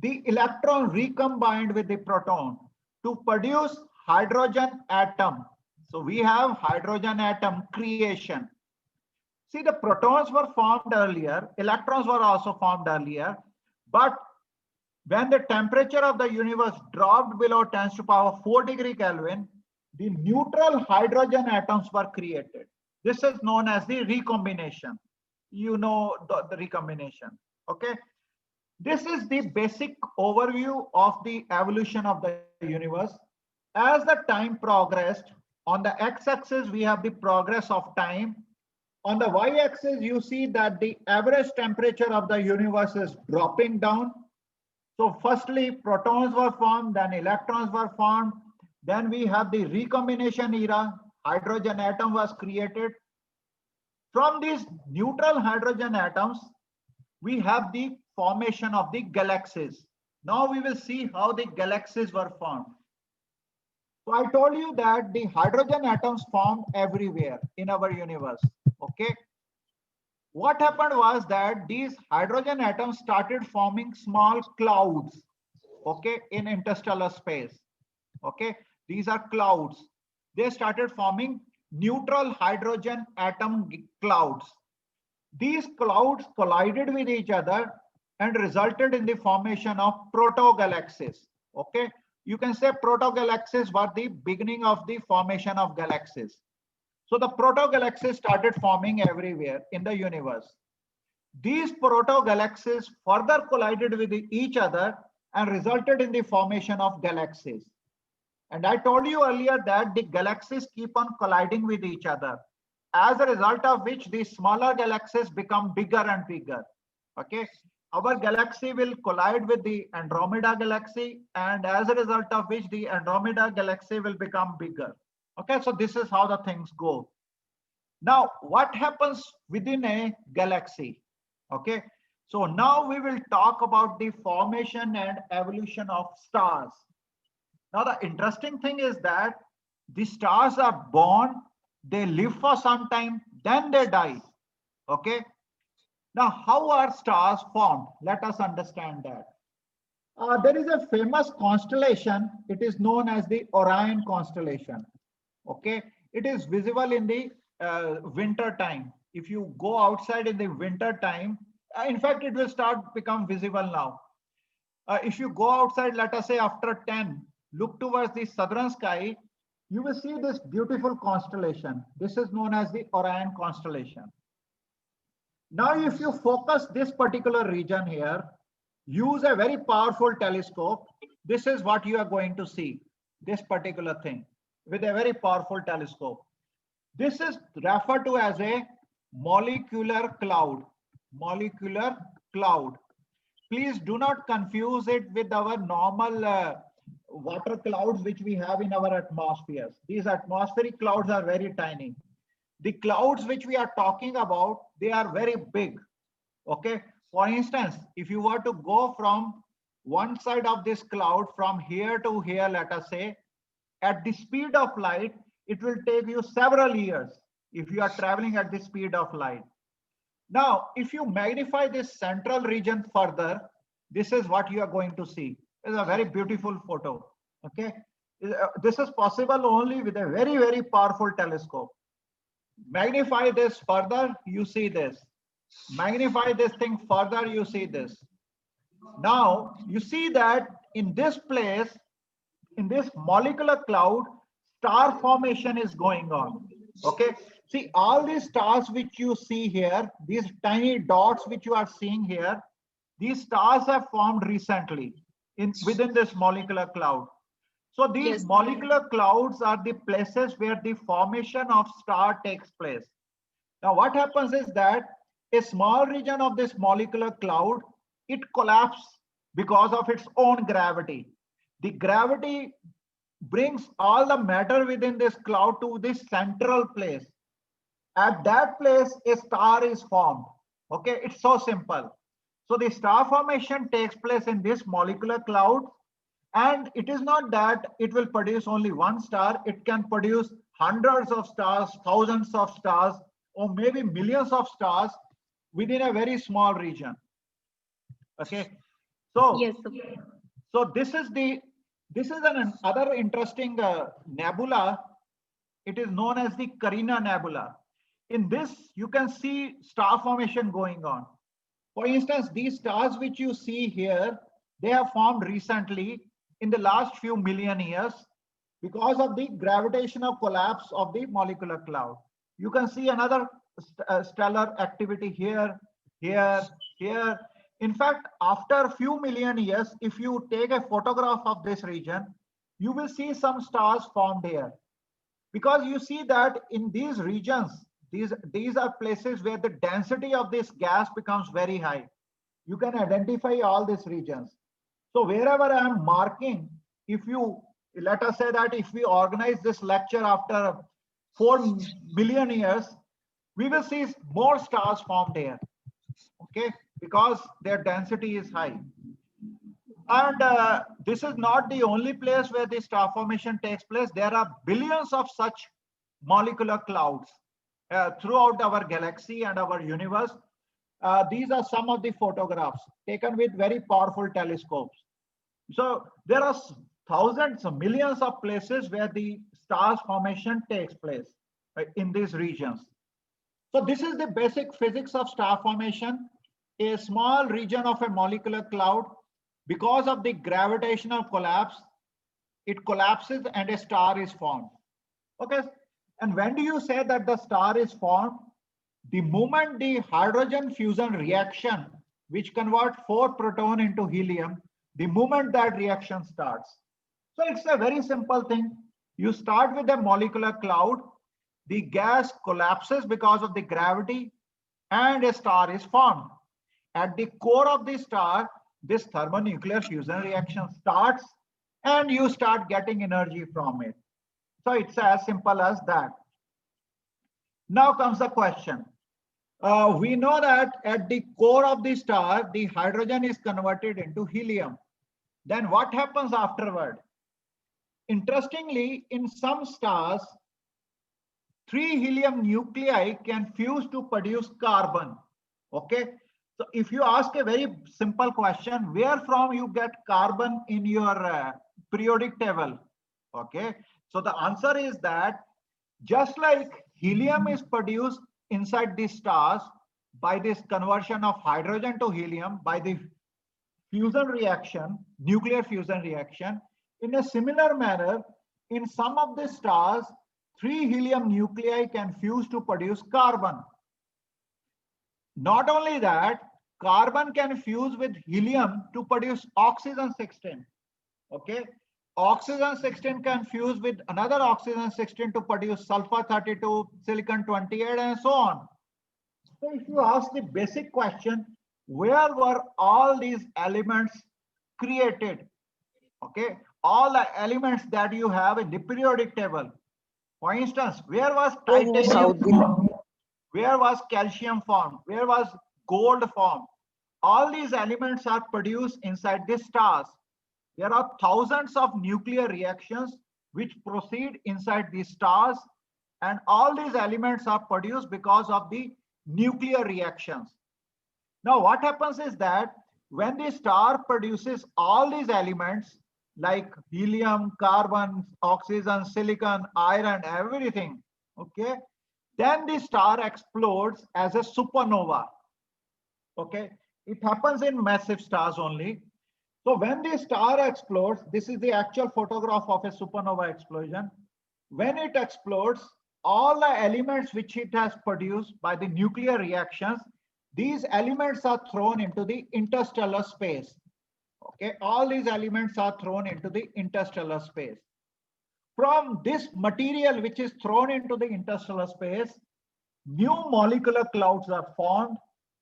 the electron recombined with the proton to produce hydrogen atom. So we have hydrogen atom creation. See, the protons were formed earlier, electrons were also formed earlier, but when the temperature of the universe dropped below 10 to power 4 degree Kelvin, the neutral hydrogen atoms were created. This is known as the recombination. You know the recombination. Okay. This is the basic overview of the evolution of the universe. As the time progressed, on the x-axis, we have the progress of time. On the y-axis, you see that the average temperature of the universe is dropping down. So firstly, protons were formed, then electrons were formed. Then we have the recombination era, hydrogen atom was created. From these neutral hydrogen atoms, we have the formation of the galaxies. Now we will see how the galaxies were formed. So I told you that the hydrogen atoms formed everywhere in our universe. Okay. What happened was that these hydrogen atoms started forming small clouds, okay, in interstellar space. Okay, these are clouds. They started forming neutral hydrogen atom clouds. These clouds collided with each other and resulted in the formation of proto-galaxies. Okay, you can say proto-galaxies were the beginning of the formation of galaxies. So the proto-galaxies started forming everywhere in the universe. These proto-galaxies further collided with each other and resulted in the formation of galaxies. And I told you earlier that the galaxies keep on colliding with each other, as a result of which the smaller galaxies become bigger and bigger. Okay, our galaxy will collide with the Andromeda galaxy, and as a result of which the Andromeda galaxy will become bigger. Okay, so this is how the things go. Now, what happens within a galaxy? Okay, so now we will talk about the formation and evolution of stars. Now, the interesting thing is that the stars are born, they live for some time, then they die. Okay. Now, how are stars formed? Let us understand that. There is a famous constellation. It is known as the Orion constellation. Okay. It is visible in the winter time. If you go outside in the winter time, in fact, it will start become visible now. If you go outside, let us say after 10, look towards the southern sky, you will see this beautiful constellation. This is known as the Orion constellation. Now, if you focus this particular region here, use a very powerful telescope, this is what you are going to see, this particular thing with a very powerful telescope. This is referred to as a molecular cloud. Molecular cloud. Please do not confuse it with our normal water clouds which we have in our atmospheres. These atmospheric clouds are very tiny. The clouds which we are talking about, they are very big. Okay. For instance, if you were to go from one side of this cloud from here to here, let us say, at the speed of light, it will take you several years if you are traveling at the speed of light. Now, if you magnify this central region further, this is what you are going to see. It's a very beautiful photo. Okay. This is possible only with a very, very powerful telescope. Magnify this further, you see this. Magnify this thing further, you see this. Now, you see that in this place, in this molecular cloud, star formation is going on. Okay. See, all these stars which you see here, these tiny dots which you are seeing here, these stars have formed recently within this molecular cloud. So these Yes. molecular clouds are the places where the formation of star takes place. Now, what happens is that a small region of this molecular cloud, it collapses because of its own gravity. The gravity brings all the matter within this cloud to this central place. At that place, a star is formed. Okay, it's so simple. So the star formation takes place in this molecular cloud, and it is not that it will produce only one star. It can produce hundreds of stars, thousands of stars, or maybe millions of stars within a very small region. Okay, so Yes. this is another interesting nebula. It is known as the Carina Nebula. In this, you can see star formation going on. For instance, these stars which you see here, they have formed recently in the last few million years because of the gravitational collapse of the molecular cloud. You can see another stellar activity here, here, here. In fact, after a few million years, if you take a photograph of this region, you will see some stars formed here. Because you see that in these regions, these are places where the density of this gas becomes very high. You can identify all these regions. So wherever I am marking, if you, let us say that if we organize this lecture after 4 million years, we will see more stars formed here. Okay, because their density is high. And this is not the only place where the star formation takes place. There are billions of such molecular clouds throughout our galaxy and our universe. These are some of the photographs taken with very powerful telescopes. So there are thousands of millions of places where the stars formation takes place in these regions. So this is the basic physics of star formation. A small region of a molecular cloud, because of the gravitational collapse, it collapses and a star is formed. Okay. And when do you say that the star is formed? The moment the hydrogen fusion reaction, which convert 4 proton into helium, the moment that reaction starts. So it's a very simple thing. You start with a molecular cloud, the gas collapses because of the gravity, and a star is formed. At the core of the star, this thermonuclear fusion reaction starts, and you start getting energy from it. So it's as simple as that. Now comes the question. We know that at the core of the star, the hydrogen is converted into helium. Then what happens afterward? Interestingly, in some stars, 3 helium nuclei can fuse to produce carbon. Okay. So if you ask a very simple question, where from you get carbon in your periodic table? Okay. So the answer is that just like helium is produced inside the stars by this conversion of hydrogen to helium by the fusion reaction, nuclear fusion reaction, in a similar manner, in some of the stars, 3 helium nuclei can fuse to produce carbon. Not only that, carbon can fuse with helium to produce oxygen-16. Okay. Oxygen-16 can fuse with another oxygen-16 to produce sulfur-32, silicon-28, and so on. So if you ask the basic question, where were all these elements created? Okay, all the elements that you have in the periodic table. For instance, where was titanium formed? Where was calcium formed? Where was gold formed? All these elements are produced inside the stars. There are thousands of nuclear reactions which proceed inside these stars, and all these elements are produced because of the nuclear reactions. Now, what happens is that when the star produces all these elements like helium, carbon, oxygen, silicon, iron, everything, okay, then the star explodes as a supernova. Okay, it happens in massive stars only. So when the star explodes, this is the actual photograph of a supernova explosion. When it explodes, all the elements which it has produced by the nuclear reactions, these elements are thrown into the interstellar space. Okay, all these elements are thrown into the interstellar space. From this material which is thrown into the interstellar space, new molecular clouds are formed.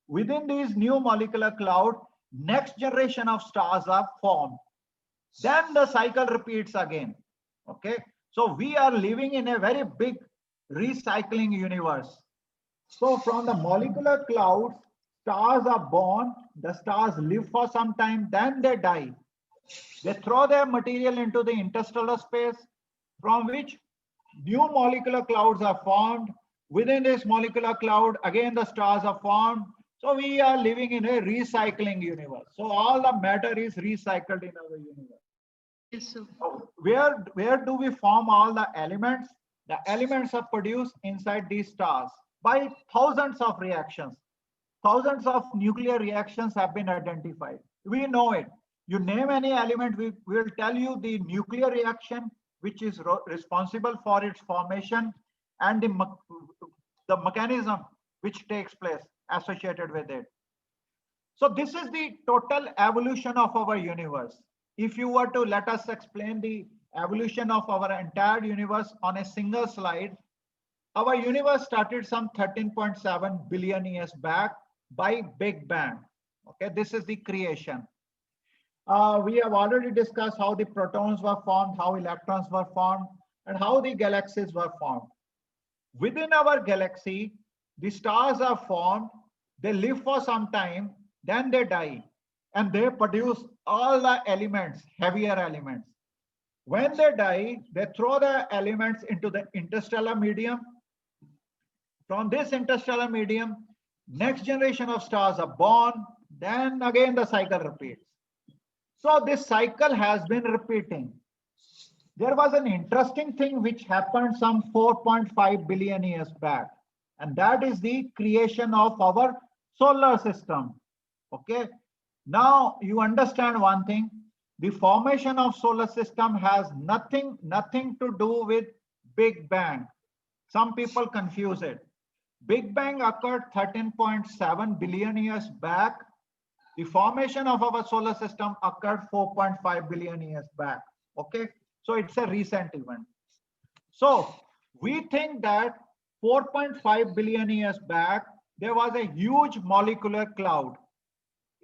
Within these new molecular clouds, next generation of stars are formed. Then the cycle repeats again. Okay, so we are living in a very big recycling universe. So from the molecular clouds, stars are born, the stars live for some time, then they die. They throw their material into the interstellar space, from which new molecular clouds are formed. Within this molecular cloud, again the stars are formed. So we are living in a recycling universe. So all the matter is recycled in our universe. Yes, sir. So where do we form all the elements? The elements are produced inside these stars by thousands of reactions. Thousands of nuclear reactions have been identified. We know it. You name any element, we will tell you the nuclear reaction, which is responsible for its formation, and the mechanism which takes place associated with it. So this is the total evolution of our universe. If you were to let us explain the evolution of our entire universe on a single slide, our universe started some 13.7 billion years back by Big Bang. Okay, this is the creation. We have already discussed how the protons were formed, how electrons were formed, and how the galaxies were formed. Within our galaxy, the stars are formed, they live for some time, then they die, and they produce all the elements, heavier elements. When they die, they throw the elements into the interstellar medium. From this interstellar medium, next generation of stars are born, then again the cycle repeats. So this cycle has been repeating. There was an interesting thing which happened some 4.5 billion years back, and that is the creation of our solar system. Okay, now you understand one thing. The formation of solar system has nothing to do with Big Bang. Some people confuse it. Big Bang occurred 13.7 billion years back. The formation of our solar system occurred 4.5 billion years back. Okay, so it's a recent event. So we think that 4.5 billion years back, there was a huge molecular cloud.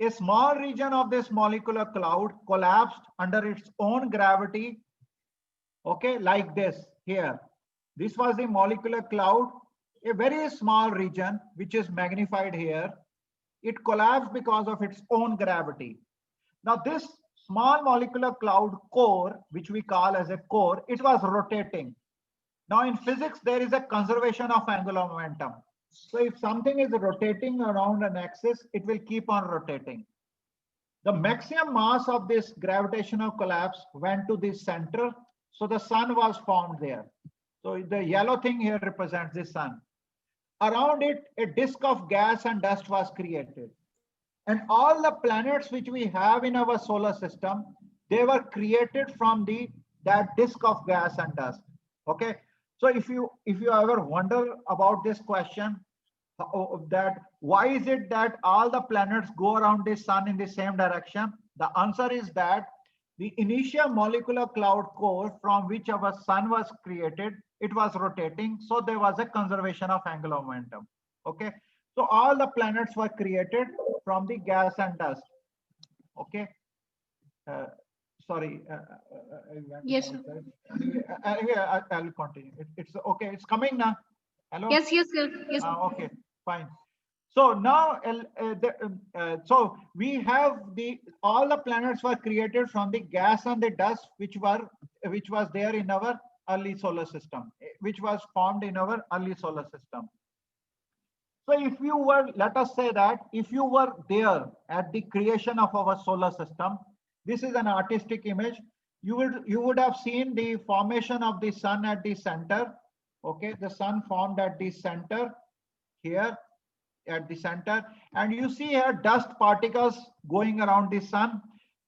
A small region of this molecular cloud collapsed under its own gravity. Okay, like this here. This was the molecular cloud, a very small region, which is magnified here. It collapsed because of its own gravity. Now this small molecular cloud core, which we call as a core, it was rotating. Now in physics, there is a conservation of angular momentum. So if something is rotating around an axis, it will keep on rotating. The maximum mass of this gravitational collapse went to the center. So the sun was formed there. So the yellow thing here represents the sun. Around it, a disk of gas and dust was created. And all the planets which we have in our solar system, they were created from that disk of gas and dust. Okay. So if you ever wonder about this question, that why is it that all the planets go around the sun in the same direction? The answer is that the initial molecular cloud core from which our sun was created, it was rotating. So there was a conservation of angular momentum. Okay. So all the planets were created from the gas and dust. Okay. Sorry. Yes, sir. I'll continue. It's okay. It's coming now. Hello. Yes, sir. Yes. Okay, fine. So now, so we have all the planets were created from the gas and the dust, which was there in our early solar system, which was formed in our early solar system. So if you were, let us say that if you were there at the creation of our solar system, this is an artistic image. You would have seen the formation of the sun at the center. Okay, the sun formed at the center here at the center, and you see here dust particles going around the sun.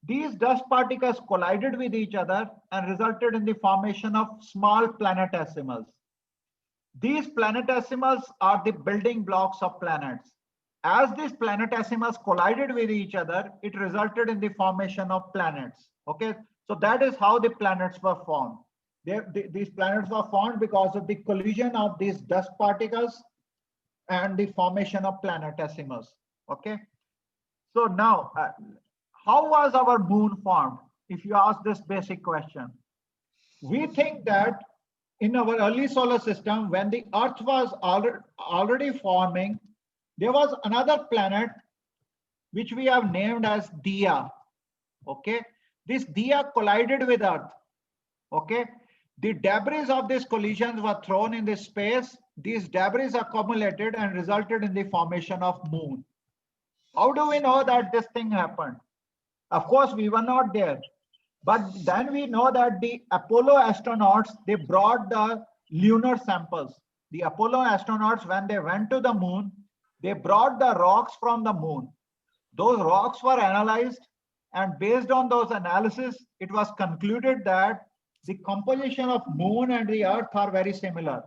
These dust particles collided with each other and resulted in the formation of small planetesimals. These planetesimals are the building blocks of planets. As these planetesimals collided with each other, it resulted in the formation of planets. Okay, so that is how the planets were formed. These planets were formed because of the collision of these dust particles and the formation of planetesimals. Okay, so now how was our moon formed? If you ask this basic question, we think that in our early solar system, when the Earth was already forming, there was another planet which we have named as Dia. Okay, this Dia collided with Earth. Okay, the debris of these collisions were thrown in this space. These debris accumulated and resulted in the formation of moon. How do we know that this thing happened? Of course, we were not there. But then we know that the Apollo astronauts, they brought the lunar samples. The Apollo astronauts, when they went to the moon, they brought the rocks from the moon. Those rocks were analyzed, and based on those analysis, it was concluded that the composition of moon and the Earth are very similar.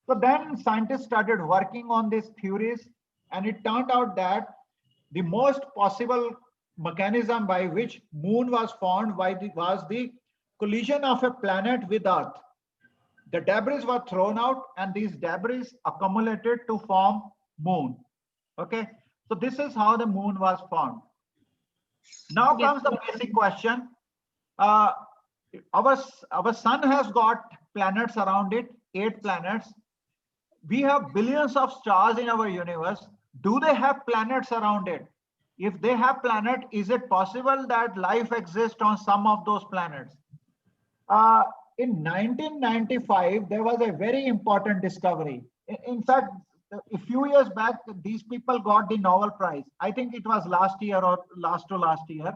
So then scientists started working on these theories, and it turned out that the most possible mechanism by which moon was formed was the collision of a planet with Earth. The debris were thrown out, and these debris accumulated to form moon. Okay, so this is how the moon was formed. Now comes the basic question. Our sun has got planets around it, 8 planets. We have billions of stars in our universe. Do they have planets around it? If they have planets, is it possible that life exists on some of those planets? In 1995, there was a very important discovery. In fact, a few years back, these people got the Nobel Prize. I think it was last year or last to last year.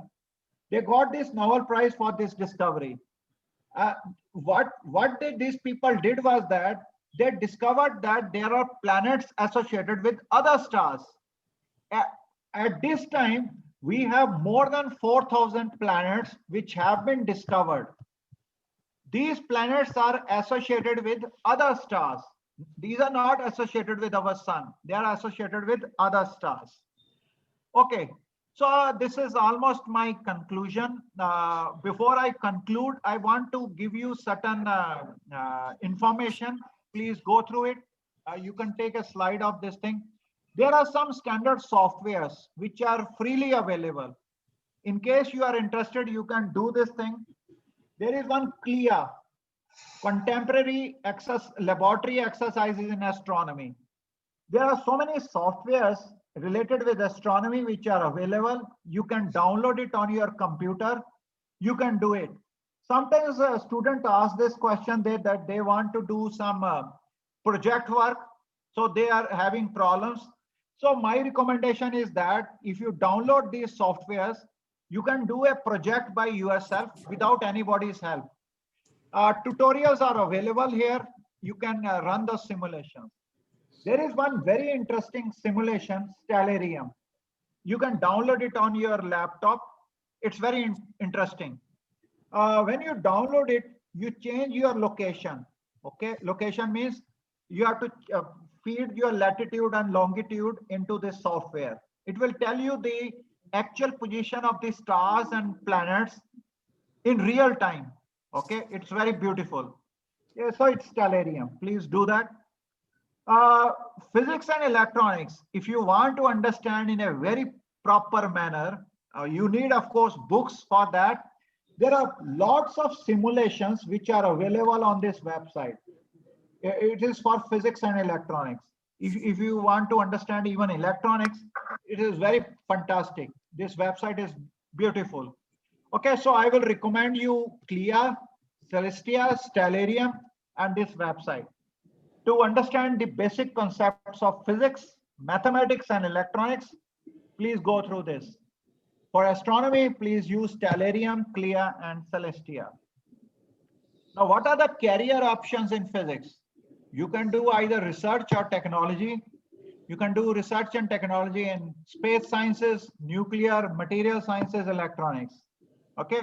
They got this Nobel Prize for this discovery. What these people did was that they discovered that there are planets associated with other stars. At this time, we have more than 4,000 planets which have been discovered. These planets are associated with other stars. These are not associated with our sun. They are associated with other stars. Okay. So this is almost my conclusion. Before I conclude, I want to give you certain information. Please go through it. You can take a slide of this thing. There are some standard softwares which are freely available. In case you are interested, you can do this thing. There is one CLIA, Contemporary Laboratory Exercises in Astronomy. There are so many softwares related with astronomy which are available. You can download it on your computer. You can do it. Sometimes a student asks this question that they want to do some project work, so they are having problems. So my recommendation is that if you download these softwares, you can do a project by yourself without anybody's help. Tutorials are available here. You can run the simulations. There is one very interesting simulation, Stellarium. You can download it on your laptop. It's very interesting. When you download it, you change your location. Okay, location means you have to feed your latitude and longitude into this software. It will tell you the actual position of the stars and planets in real time. Okay, it's very beautiful. Yeah, so it's Stellarium. Please do that. Physics and electronics, if you want to understand in a very proper manner, you need, of course, books for that. There are lots of simulations which are available on this website. It is for physics and electronics. If you want to understand even electronics, it is very fantastic. This website is beautiful. Okay, so I will recommend you CLIA, Celestia, Stellarium, and this website. To understand the basic concepts of physics, mathematics, and electronics, please go through this. For astronomy, please use Stellarium, CLIA, and Celestia. Now, what are the career options in physics? You can do either research or technology. You can do research and technology in space sciences, nuclear, material sciences, electronics. Okay.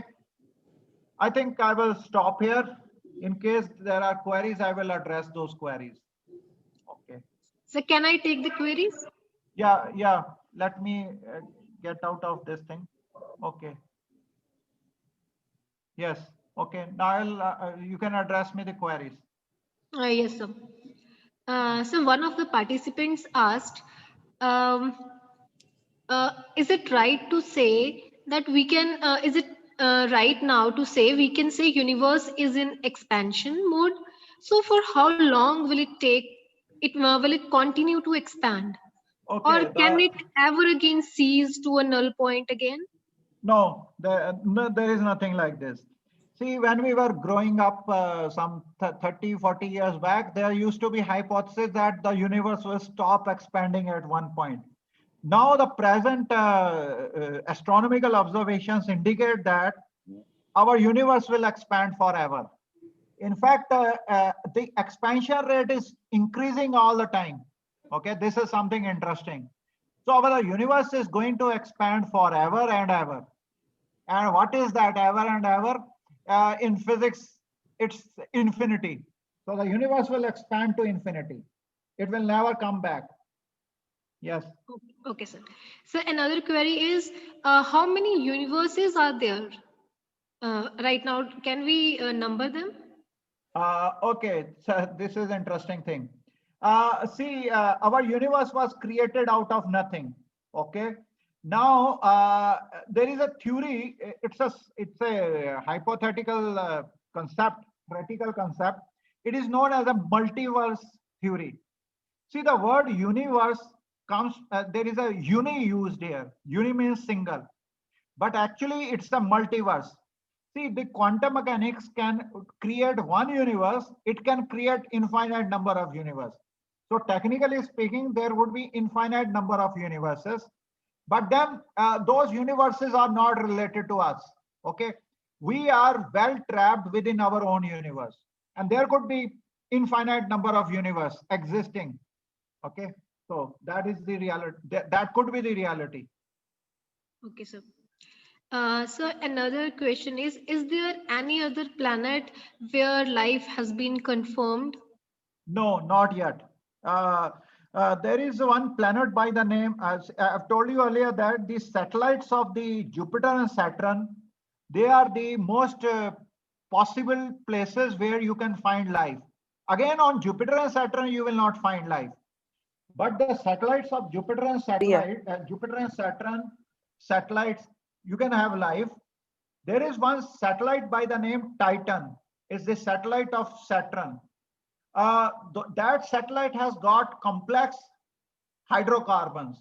I think I will stop here. In case there are queries, I will address those queries. Okay. So can I take the queries? Yeah. Let me get out of this thing. Okay. Yes. Okay. Now you can address me the queries. Yes, sir. So one of the participants asked, is it right to say that we can, is it right now to say we can say universe is in expansion mode? So for how long will it take? Will it continue to expand? Okay. Or can it ever again cease to a null point again? No, there is nothing like this. See, when we were growing up some 30, 40 years back, there used to be hypothesis that the universe will stop expanding at one point. Now the present astronomical observations indicate that our universe will expand forever. In fact, the expansion rate is increasing all the time. Okay, this is something interesting. So our universe is going to expand forever and ever. And what is that ever and ever? In physics, it's infinity. So the universe will expand to infinity. It will never come back. Yes. Okay, sir. So another query is, how many universes are there right now? Can we number them? Okay, so this is interesting thing. See, our universe was created out of nothing. Okay. Now there is a theory. It's a hypothetical concept, theoretical concept. It is known as a multiverse theory. See, the word universe comes. There is a uni used here. Uni means single, but actually it's a multiverse. See, the quantum mechanics can create one universe. It can create infinite number of universes. So technically speaking, there would be infinite number of universes. But then those universes are not related to us. Okay, we are well trapped within our own universe, and there could be infinite number of universe existing. Okay, so that is the reality. That could be the reality. Okay, sir. So another question is there any other planet where life has been confirmed? No, not yet. There is one planet by the name, as I've told you earlier, that the satellites of the Jupiter and Saturn, they are the most possible places where you can find life. Again, on Jupiter and Saturn, you will not find life. But the satellites of Jupiter and Jupiter and Saturn satellites, you can have life. There is one satellite by the name Titan. Is the satellite of Saturn. That satellite has got complex hydrocarbons.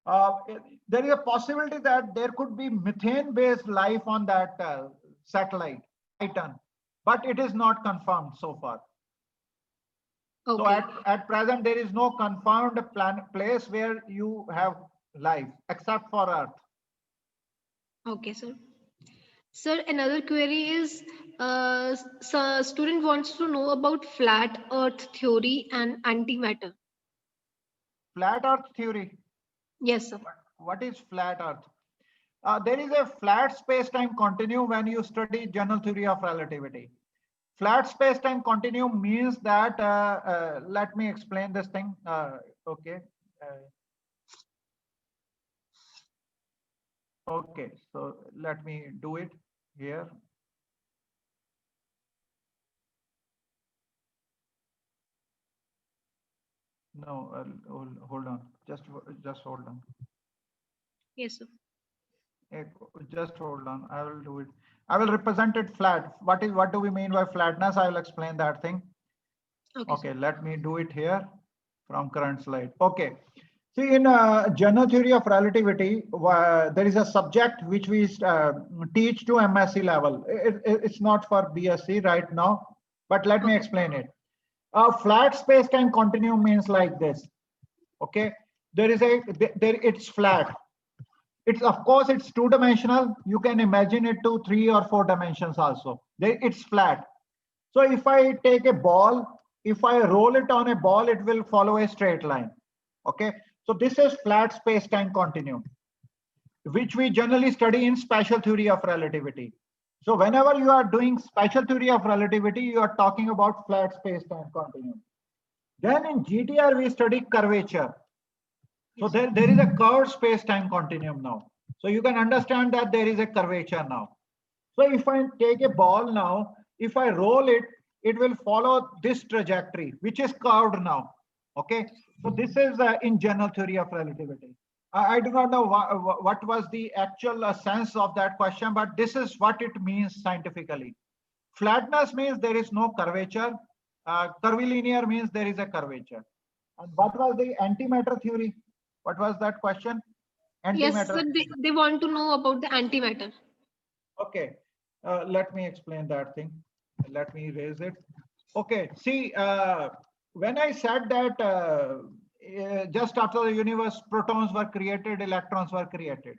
There is a possibility that there could be methane-based life on that satellite, Titan, but it is not confirmed so far. So Okay. at present, there is no confirmed place where you have life except for Earth. Okay, sir. Sir, another query is, so student wants to know about flat earth theory and antimatter. Flat Earth theory. Yes, sir. What is flat Earth? There is a flat space-time continuum when you study general theory of relativity. Flat space-time continuum means that, let me explain this thing. Okay. Okay, so let me do it here. No, hold on. Just hold on. Yes, sir. Just hold on. I will do it. I will represent it flat. What do we mean by flatness? I will explain that thing. Okay. Okay, let me do it here from current slide. Okay. See, in general theory of relativity, there is a subject which we teach to MSc level. It's not for BSc right now, but let me explain it. A flat space-time continuum means like this. Okay, it's flat. It's, of course, it's two-dimensional. You can imagine it to 3 or 4 dimensions also. It's flat. So if I take a ball, if I roll it on a ball, it will follow a straight line. Okay, so this is flat space-time continuum, which we generally study in special theory of relativity. So whenever you are doing special theory of relativity, you are talking about flat space-time continuum. Then in GTR, we study curvature. So there is a curved space-time continuum now. So you can understand that there is a curvature now. So if I take a ball now, if I roll it, it will follow this trajectory, which is curved now. Okay. So this is in general theory of relativity. I do not know what was the actual sense of that question, but this is what it means scientifically. Flatness means there is no curvature. Curvilinear means there is a curvature. And what was the antimatter theory? What was that question? Yes, Antimatter. sir. They want to know about the antimatter. Okay, let me explain that thing. Let me erase it. Okay, see, when I said that just after the universe, protons were created, electrons were created.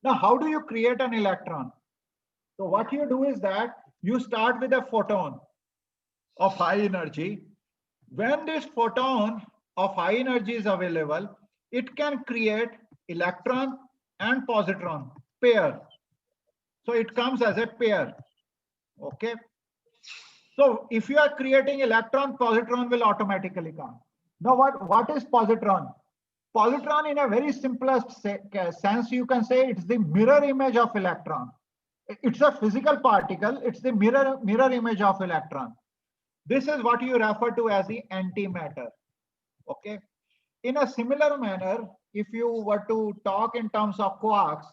Now, how do you create an electron? So what you do is that you start with a photon of high energy. When this photon of high energy is available, it can create electron and positron pair. So it comes as a pair. Okay. So if you are creating electron, positron will automatically come. Now what is positron? Positron, in a very simplest sense, you can say it's the mirror image of electron. It's a physical particle. It's the mirror image of electron. This is what you refer to as the antimatter. Okay. In a similar manner, if you were to talk in terms of quarks,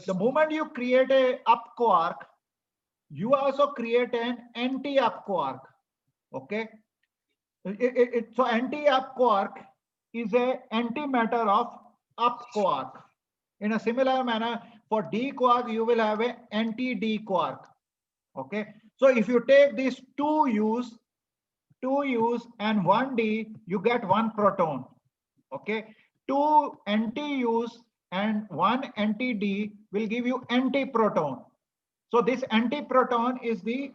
the moment you create a up quark, you also create an anti-up quark. Okay. So anti-up quark is a antimatter of up quark. In a similar manner, for d quark, you will have an anti-d quark. Okay. So if you take these two U's and one d, you get one proton. Okay. Two anti-U's and one anti-d will give you anti-proton. So this anti-proton is the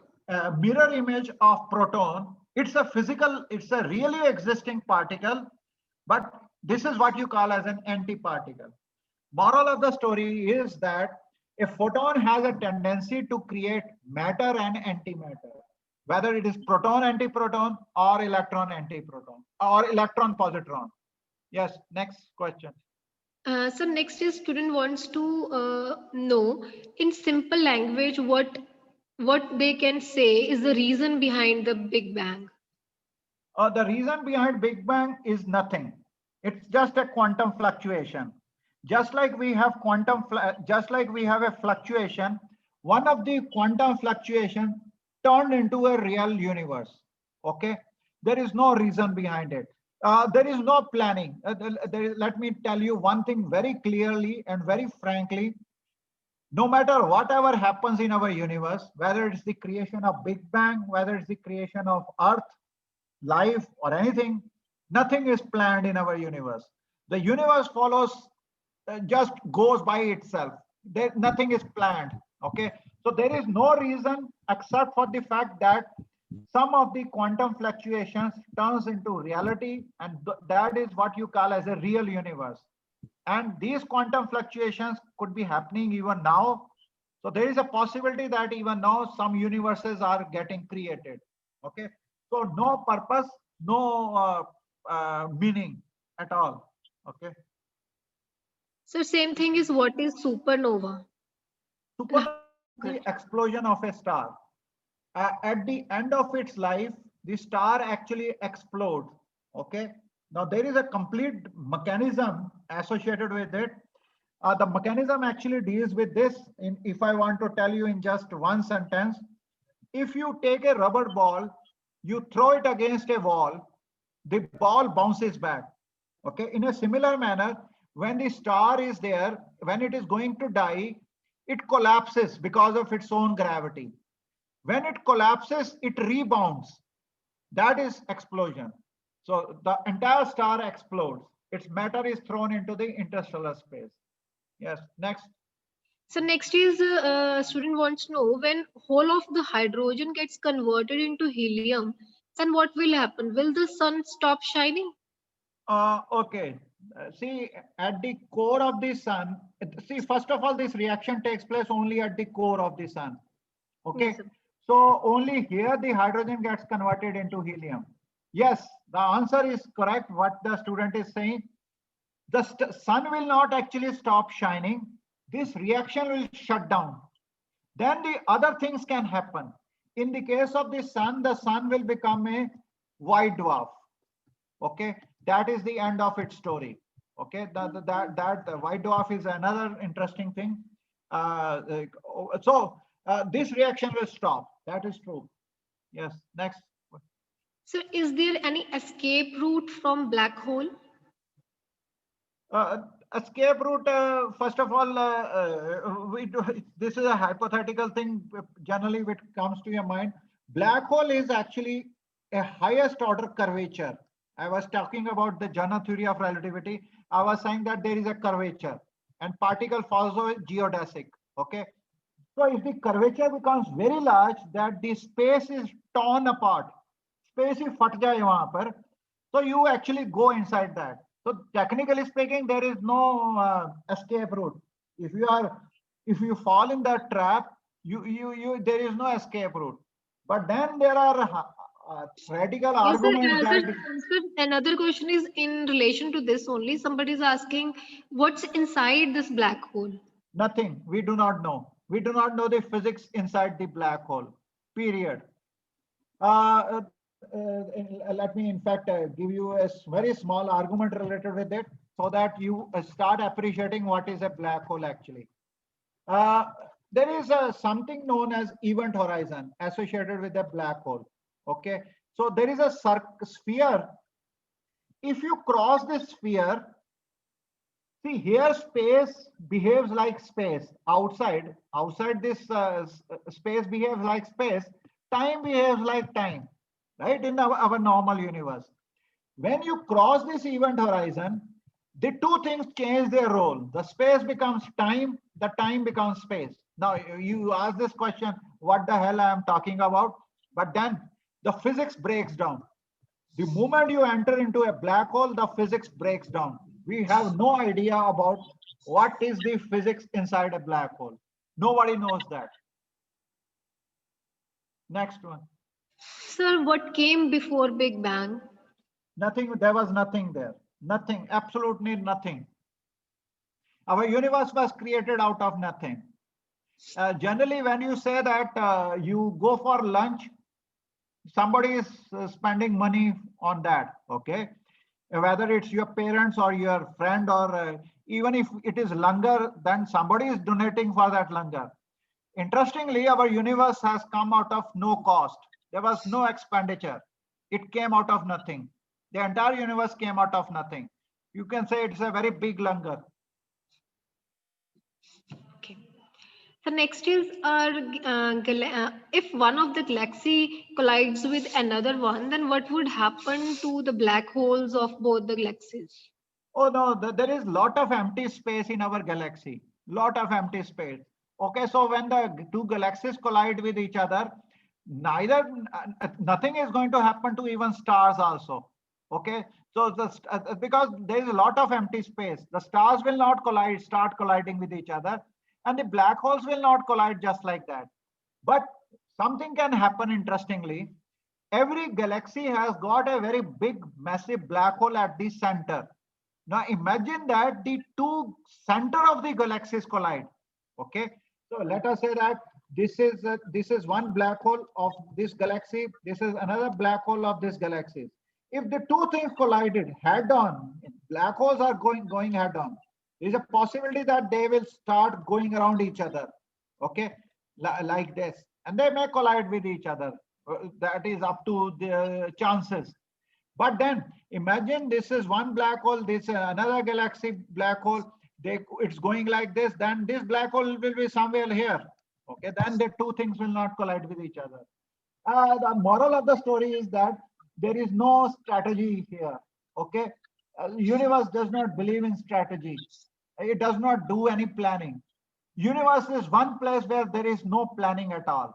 mirror image of proton. It's a physical, it's a really existing particle, but this is what you call as an antiparticle. Moral of the story is that a photon has a tendency to create matter and antimatter. whether it is proton antiproton or electron antiproton or electron positron. Yes, next question. So next is student wants to know in simple language what they can say is the reason behind the Big Bang. The reason behind Big Bang is nothing. It's just a quantum fluctuation. Just like we have just like we have a fluctuation, one of the quantum fluctuation turned into a real universe. Okay, there is no reason behind it. There is no planning. Let me tell you one thing very clearly and very frankly. No matter whatever happens in our universe, whether it's the creation of Big Bang, whether it's the creation of Earth, life or anything, nothing is planned in our universe. The universe follows, just goes by itself. Nothing is planned. Okay, so there is no reason except for the fact that some of the quantum fluctuations turns into reality, and that is what you call as a real universe. And these quantum fluctuations could be happening even now. So there is a possibility that even now some universes are getting created. Okay, so no purpose, no meaning at all. Okay. So same thing is what is supernova? Supernova is the explosion of a star. At the end of its life, the star actually explodes. Okay. Now there is a complete mechanism associated with it. The mechanism actually deals with this. If I want to tell you in just one sentence, if you take a rubber ball, you throw it against a wall, the ball bounces back. Okay. In a similar manner, when the star is there, when it is going to die, it collapses because of its own gravity. When it collapses, it rebounds. That is explosion. So the entire star explodes. Its matter is thrown into the interstellar space. Yes, next. So next is student wants to know when whole of the hydrogen gets converted into helium, then what will happen? Will the sun stop shining? Okay. See, at the core of the sun, see, first of all, this reaction takes place only at the core of the sun. Okay. Yes, sir. So only here the hydrogen gets converted into helium. Yes, the answer is correct. What the student is saying, the sun will not actually stop shining. This reaction will shut down. Then the other things can happen. In the case of the sun will become a white dwarf. Okay, that is the end of its story. Okay, that the white dwarf is another interesting thing. This reaction will stop. That is true. Yes, next. So is there any escape route from black hole? Escape route, first of all, this is a hypothetical thing generally which comes to your mind. Black hole is actually a highest order curvature. I was talking about the general theory of relativity. I was saying that there is a curvature and particle follows geodesic. Okay. So if the curvature becomes very large, that the space is torn apart, space is fat jaye wahan par, so you actually go inside that. So technically speaking, there is no escape route. If you fall in that trap, there is no escape route. But then there are theoretical Yes, sir. arguments that Sir, another question is in relation to this only. Somebody is asking what's inside this black hole? nothing, we do not know. We do not know the physics inside the black hole, period. Let me in fact give you a very small argument related with it so that you start appreciating what is a black hole actually. There is something known as event horizon associated with a black hole. Okay, so there is a sphere. If you cross this sphere, see here space behaves like space. Outside this space behaves like space. Time behaves like time, right? In our normal universe. When you cross this event horizon, the two things change their role. The space becomes time, the time becomes space. Now you ask this question, what the hell I am talking about? But then the physics breaks down. The moment you enter into a black hole, the physics breaks down. We have no idea about what is the physics inside a black hole. Nobody knows that. Next one. Sir, what came before Big Bang? Nothing, there was nothing there. Nothing, absolutely nothing. Our universe was created out of nothing. Generally, when you say that you go for lunch, somebody is spending money on that, okay? Whether it's your parents or your friend, or even if it is langar, then somebody is donating for that langar. Interestingly, our universe has come out of no cost. There was no expenditure. It came out of nothing. The entire universe came out of nothing. You can say it's a very big langar. Okay. The next is if one of the galaxy collides with another one, then what would happen to the black holes of both the galaxies? Oh no, there is lot of empty space in our galaxy. Lot of empty space. Okay, so when the two galaxies collide with each other, nothing is going to happen to even stars also. Okay, so because there is a lot of empty space, the stars will not start colliding with each other, and the black holes will not collide just like that. But something can happen interestingly. Every galaxy has got a very big, massive black hole at the center. Now imagine that the two center of the galaxies collide. Okay, so let us say that this is one black hole of this galaxy. This is another black hole of this galaxy. If the two things collided head on, black holes are going head on. There is a possibility that they will start going around each other. Okay, like this, and they may collide with each other. That is up to the chances. But then imagine this is one black hole, this another galaxy black hole. It's going like this. Then this black hole will be somewhere here. Okay, then the two things will not collide with each other. The moral of the story is that there is no strategy here. Okay, universe does not believe in strategy. It does not do any planning. Universe is one place where there is no planning at all.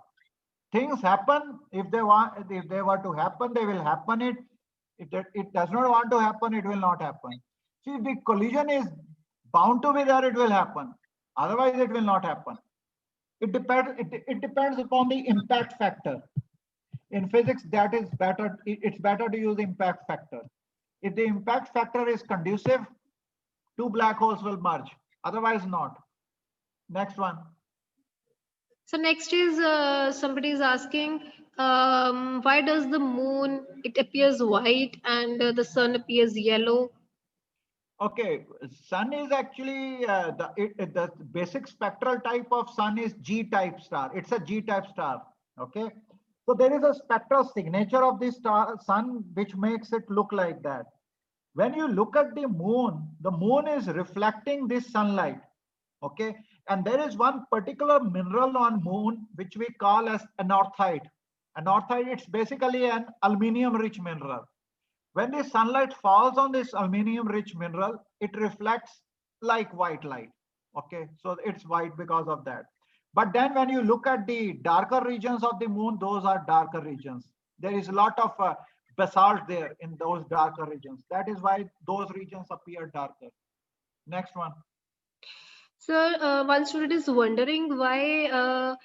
Things happen. If they were to happen, they will happen. It does not want to happen, it will not happen. See, the collision is bound to be there, it will happen. Otherwise, it will not happen. It depends upon the impact factor. In physics, that is better. It's better to use impact factor. If the impact factor is conducive, two black holes will merge. Otherwise, not. Next one. So next is somebody is asking, why does the moon, it appears white and the sun appears yellow? Okay, sun is actually the basic spectral type of sun is G-type star. It's a G-type star. Okay, so there is a spectral signature of this sun which makes it look like that. When you look at the moon is reflecting this sunlight. Okay, and there is one particular mineral on moon which we call as anorthite. Anorthite, it's basically an aluminium-rich mineral. When the sunlight falls on this aluminium-rich mineral, it reflects like white light. Okay, so it's white because of that. But then when you look at the darker regions of the moon, those are darker regions. There is a lot of basalt there in those darker regions. That is why those regions appear darker. Next one. Sir, one student is wondering why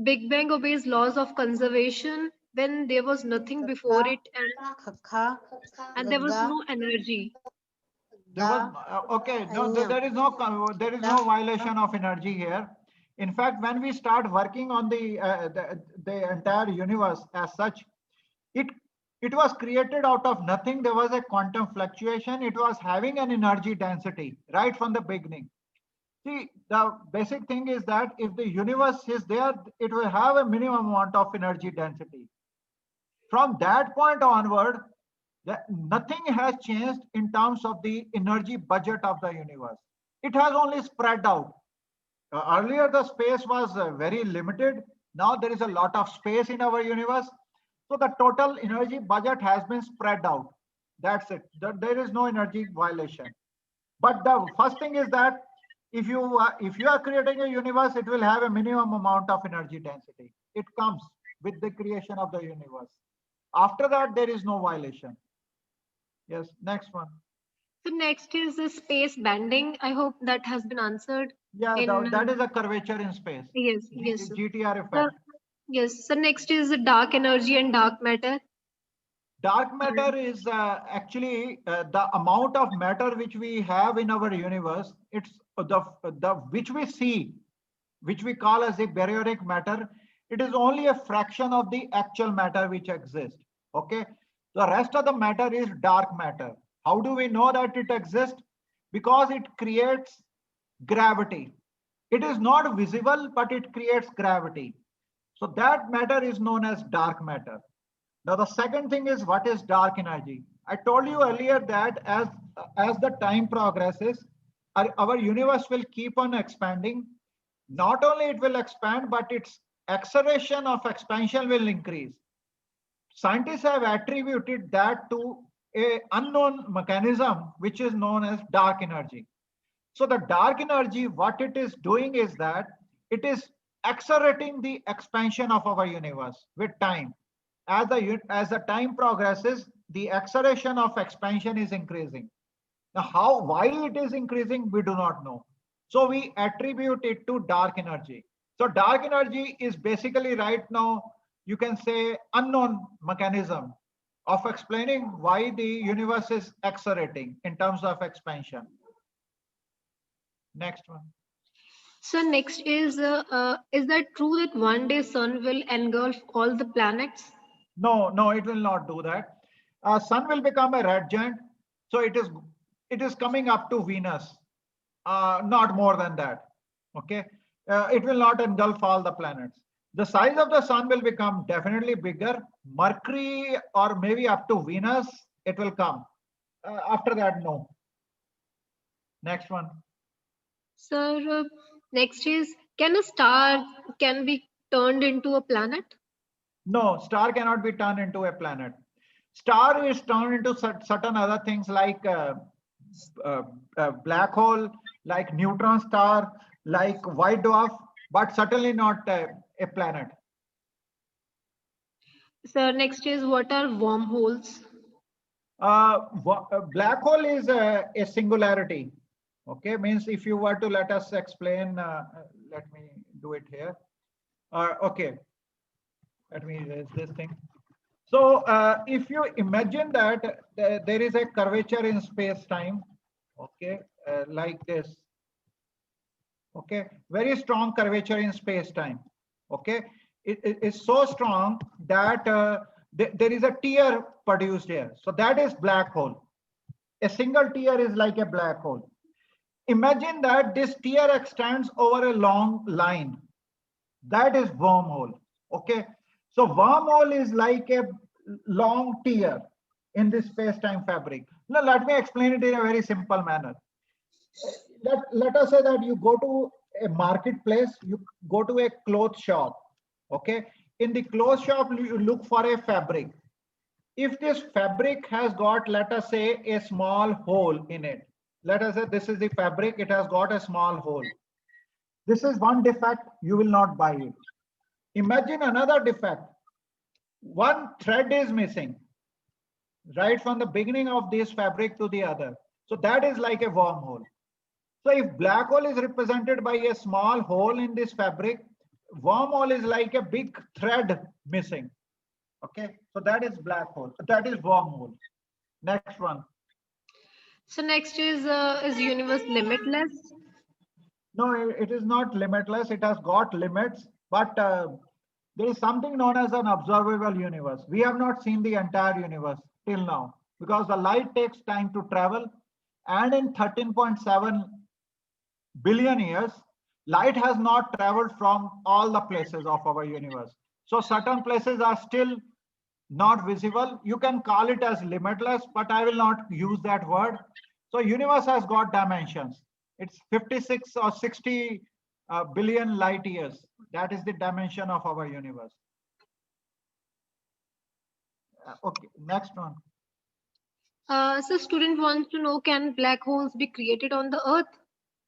Big Bang obeys laws of conservation when there was nothing before it and there was no energy. There was okay. No, there is no violation of energy here. In fact, when we start working on the entire universe as such, it it was created out of nothing. There was a quantum fluctuation. It was having an energy density right from the beginning. See, the basic thing is that if the universe is there, it will have a minimum amount of energy density. From that point onward, nothing has changed in terms of the energy budget of the universe. It has only spread out. Earlier, the space was very limited. Now there is a lot of space in our universe. So the total energy budget has been spread out. That's it. There is no energy violation. But the first thing is that if you are creating a universe, it will have a minimum amount of energy density. It comes with the creation of the universe. After that, there is no violation. Yes, next one. So next is the space bending. I hope that has been answered. Yeah, that is a curvature in space. Yes, yes. GTR Sir, effect. Yes. So next is the dark energy and dark matter. Dark matter is actually the amount of matter which we have in our universe. It's the which we see, which we call as the baryonic matter. It is only a fraction of the actual matter which exists. Okay, the rest of the matter is dark matter. How do we know that it exists? Because it creates gravity. It is not visible, but it creates gravity. So that matter is known as dark matter. Now, the second thing is, what is dark energy? I told you earlier that as the time progresses, our universe will keep on expanding. Not only it will expand, but its acceleration of expansion will increase. Scientists have attributed that to a unknown mechanism, which is known as dark energy. So the dark energy, what it is doing is that it is accelerating the expansion of our universe with time. As the time progresses, the acceleration of expansion is increasing. Now, why it is increasing, we do not know. So we attribute it to dark energy. So dark energy is basically right now, you can say, unknown mechanism of explaining why the universe is accelerating in terms of expansion. Next one. So next is that true that one day sun will engulf all the planets? No, it will not do that. Sun will become a red giant, so it is coming up to Venus, not more than that. Okay, it will not engulf all the planets. The size of the sun will become definitely bigger. Mercury or maybe up to Venus, it will come. After that, no. Next one. Sir, next is, can a star can be turned into a planet? No, star cannot be turned into a planet. Star is turned into certain other things like uh, black hole, like neutron star, like white dwarf, but certainly not a planet. Sir, next is, what are wormholes? Black hole is a singularity. Okay, means if you were to let us explain, let me do it here. Okay, let me erase this thing. So if you imagine that there is a curvature in space-time, okay, like this, okay, very strong curvature in space-time, okay, it is so strong that there is a tear produced here. So that is black hole. A single tear is like a black hole. Imagine that this tear extends over a long line. That is wormhole. Okay. So wormhole is like a long tear in this space-time fabric. Now let me explain it in a very simple manner. Let us say that you go to a marketplace, you go to a cloth shop. Okay. In the cloth shop, you look for a fabric. If this fabric has got, let us say, a small hole in it. Let us say this is the fabric, it has got a small hole. This is one defect, you will not buy it. Imagine another defect. One thread is missing, right from the beginning of this fabric to the other. So that is like a wormhole. So if black hole is represented by a small hole in this fabric, wormhole is like a big thread missing. Okay, so that is black hole. That is wormhole. Next one. So next is universe limitless? No, it is not limitless. It has got limits, but there is something known as an observable universe. We have not seen the entire universe till now because the light takes time to travel, and in 13.7 billion years, light has not traveled from all the places of our universe. So certain places are still not visible. You can call it as limitless, but I will not use that word. So universe has got dimensions. It's 56 or 60 billion light years. That is the dimension of our universe. Okay, next one. So student wants to know, can black holes be created on the Earth?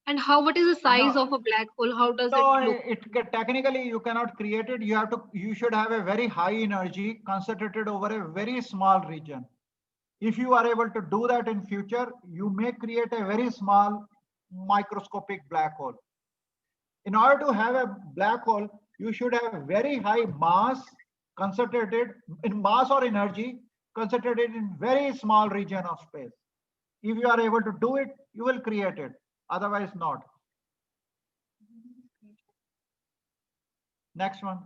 And what is the size No. of a black hole? How does No, it look? technically you cannot create it. You should have a very high energy concentrated over a very small region. If you are able to do that in future, you may create a very small microscopic black hole. In order to have a black hole, you should have very high mass concentrated in mass or energy concentrated in very small region of space. If you are able to do it, you will create it. Otherwise not. Next one.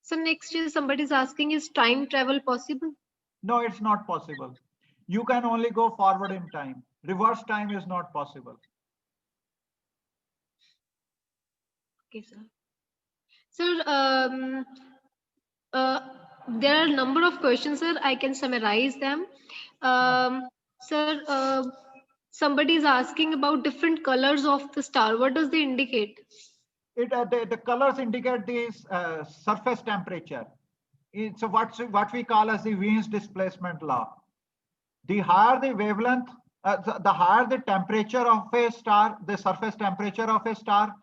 So next is somebody's asking, is time travel possible? No, it's not possible. You can only go forward in time. Reverse time is not possible. Okay, sir. Sir, there are a number of questions, sir. I can summarize them. Sir, somebody is asking about different colors of the star. What does they indicate? The colors indicate the surface temperature. It's what we call as the Wien's displacement law. The higher the wavelength, the higher the temperature of a star, the surface temperature of a star,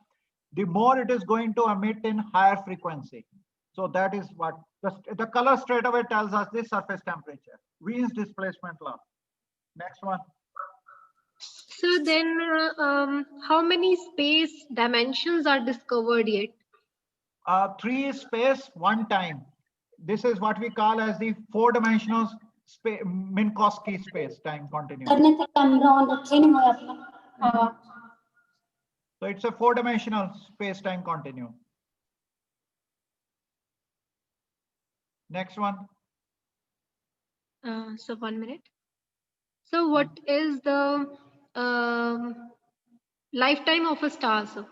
the more it is going to emit in higher frequency. So that is what the color straight away tells us the surface temperature. Wien's displacement law. Next one. So then, how many space dimensions are discovered yet? 3 space, 1 time. This is what we call as the 4-dimensional Minkowski space time continuum. So it's a 4-dimensional space time continuum. Next one. So 1 minute. So what is the lifetime of a star, sir?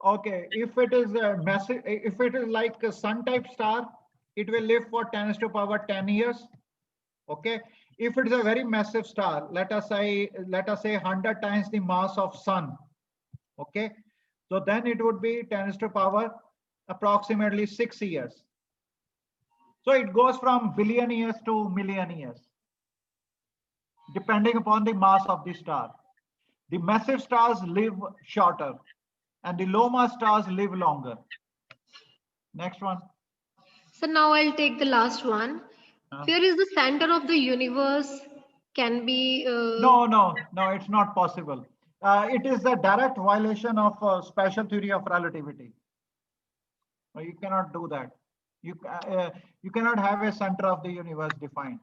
Okay, if it is a massive, if it is like a sun type star, it will live for 10⁻10 years. Okay, if it is a very massive star, let us say 100 times the mass of sun. Okay, so then it would be 10⁻approximately 6 years. So it goes from billion years to million years, depending upon the mass of the star. The massive stars live shorter and the low mass stars live longer. Next one. So now I'll take the last one. Where is the center of the universe? Can be No, it's not possible. It is a direct violation of special theory of relativity. You cannot do that. You cannot have a center of the universe defined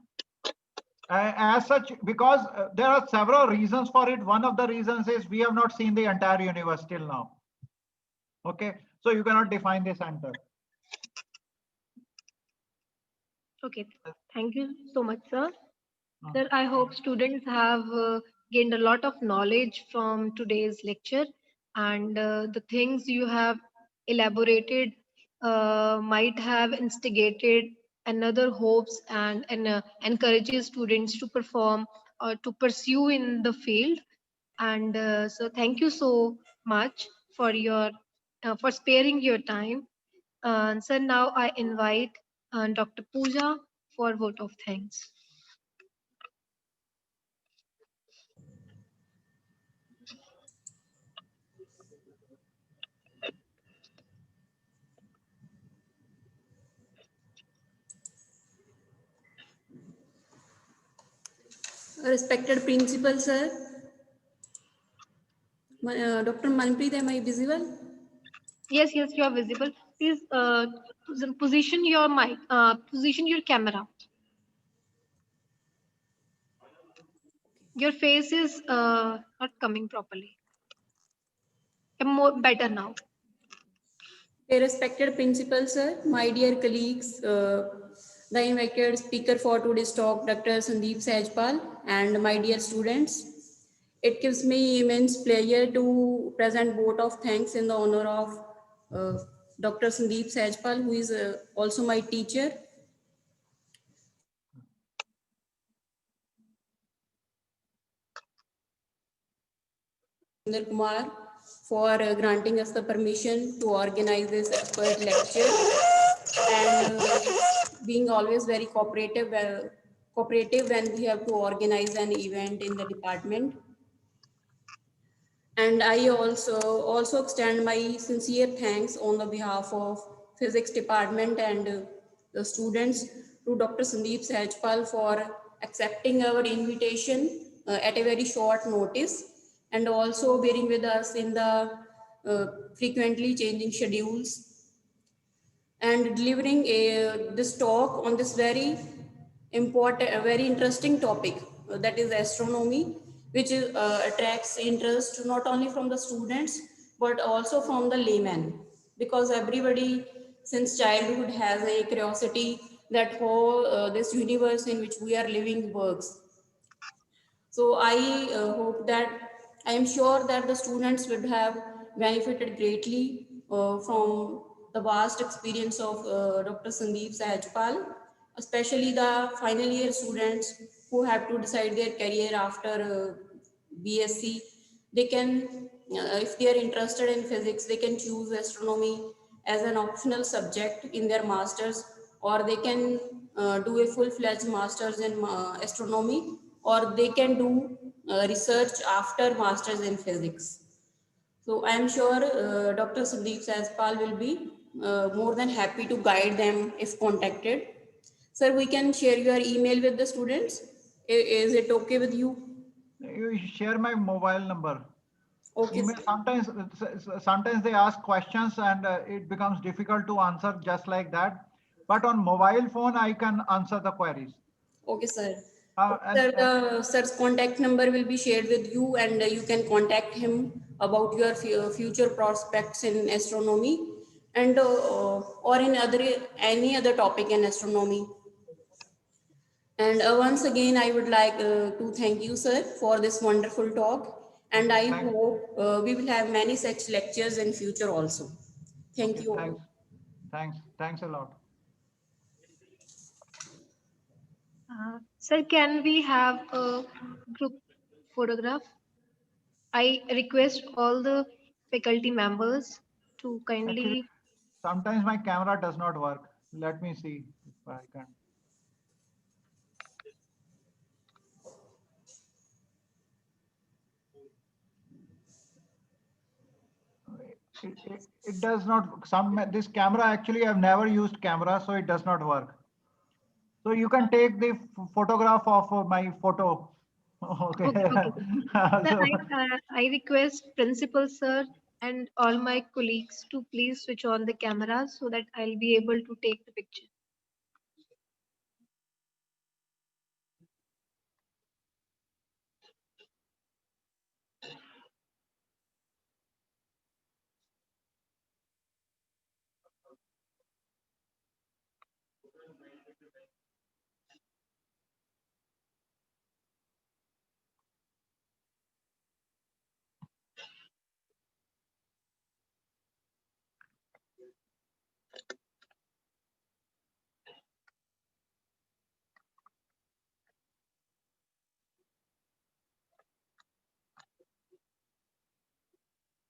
as such, because there are several reasons for it. One of the reasons is we have not seen the entire universe till now. Okay, so you cannot define the center. Okay, thank you so much, sir. Sir, I hope students have gained a lot of knowledge from today's lecture, and the things you have elaborated might have instigated another hopes and encourages students to perform or to pursue in the field. And so thank you so much for your for sparing your time. So now I invite Dr. Pooja for vote of thanks. Respected principal, sir. Dr. Manpreet, am I visible? Yes, you are visible. Please position your mic, position your camera. Your face is not coming properly. Better now. A respected principal, sir, my dear colleagues, the invited speaker for today's talk, Dr. Sandeep Sehajpal, and my dear students, it gives me immense pleasure to present vote of thanks in the honor of Dr. Sandeep Sehajpal, who is also my teacher. Sundar Kumar, for granting us the permission to organize this expert lecture, and being always very cooperative when we have to organize an event in the department. And I also extend my sincere thanks on the behalf of physics department and the students to Dr. Sandeep Sehajpal for accepting our invitation at a very short notice, and also bearing with us in the frequently changing schedules. and delivering this talk on this very important, very interesting topic, that is astronomy, which attracts interest not only from the students but also from the layman, because everybody since childhood has a curiosity that how this universe in which we are living works. So I hope that, I am sure that the students would have benefited greatly from the vast experience of Dr. Sandeep Sahajpal, especially the final year students who have to decide their career after BSc. They can, if they are interested in physics, they can choose astronomy as an optional subject in their masters, or they can do a full-fledged masters in astronomy, or they can do research after masters in physics. So I am sure Dr. Sandeep Sahajpal will be more than happy to guide them if contacted. Sir, we can share your email with the students. Is it okay with you? You share my mobile number. Okay, Email, sir. sometimes they ask questions and it becomes difficult to answer just like that. But on mobile phone, I can answer the queries. Okay, sir. Uh, Sir, and sir's contact number will be shared with you, and you can contact him about your future prospects in astronomy and or in other any other topic in astronomy. And once again, I would like to thank you, sir, for this wonderful talk. And okay, I thanks. hope we will have many such lectures in future also. Thank Okay, you thanks. all. Thanks a lot. Sir, can we have a group photograph? I request all the faculty members to Actually, kindly. sometimes my camera does not work. Let me see if I can. It does not, this camera actually I've never used camera, so it does not work. So you can take the photograph of my photo. Okay. Okay, okay. Sir, So, I request principal sir and all my colleagues to please switch on the camera so that I'll be able to take the picture.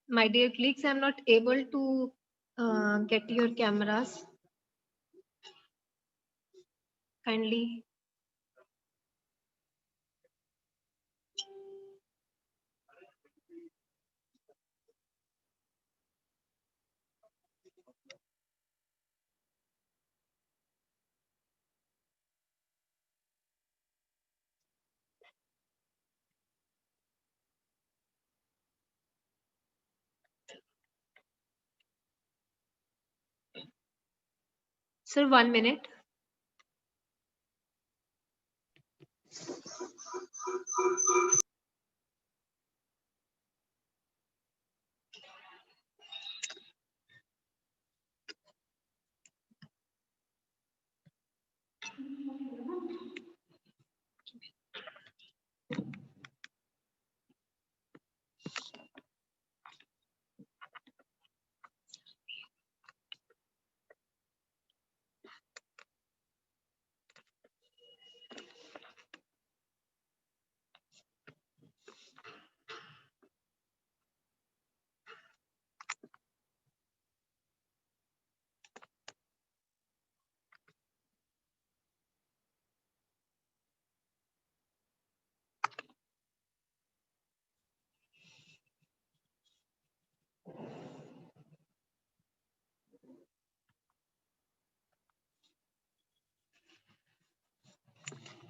My dear colleagues, I'm not able to get your cameras. Kindly. Sir, 1 minute.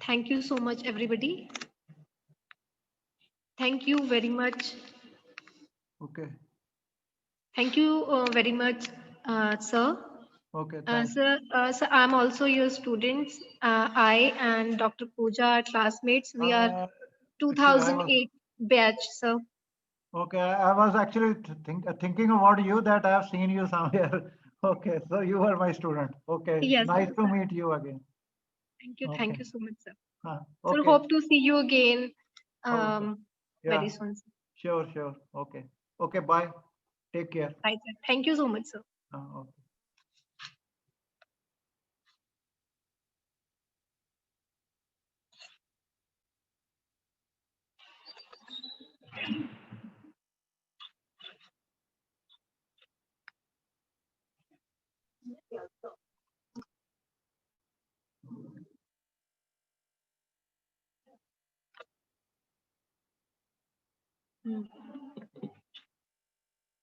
Thank you so much, everybody. Thank you very much. okay. Thank you very much, sir. Okay, thanks. Sir, I'm also your student. I and Dr. Pooja are classmates. We are Actually, I was 2008 batch, sir. okay. I was actually thinking about you that I have seen you somewhere. Okay, so you were my student. Okay, Yes, nice sir. to meet you again. Thank you. Okay, Thank you so much, sir. So okay, hope to see you again okay. Yeah, very soon. Sir. sure, sure. Okay, okay. Bye. Take care. Right, sir. Thank you so much, sir. Okay. Hmm.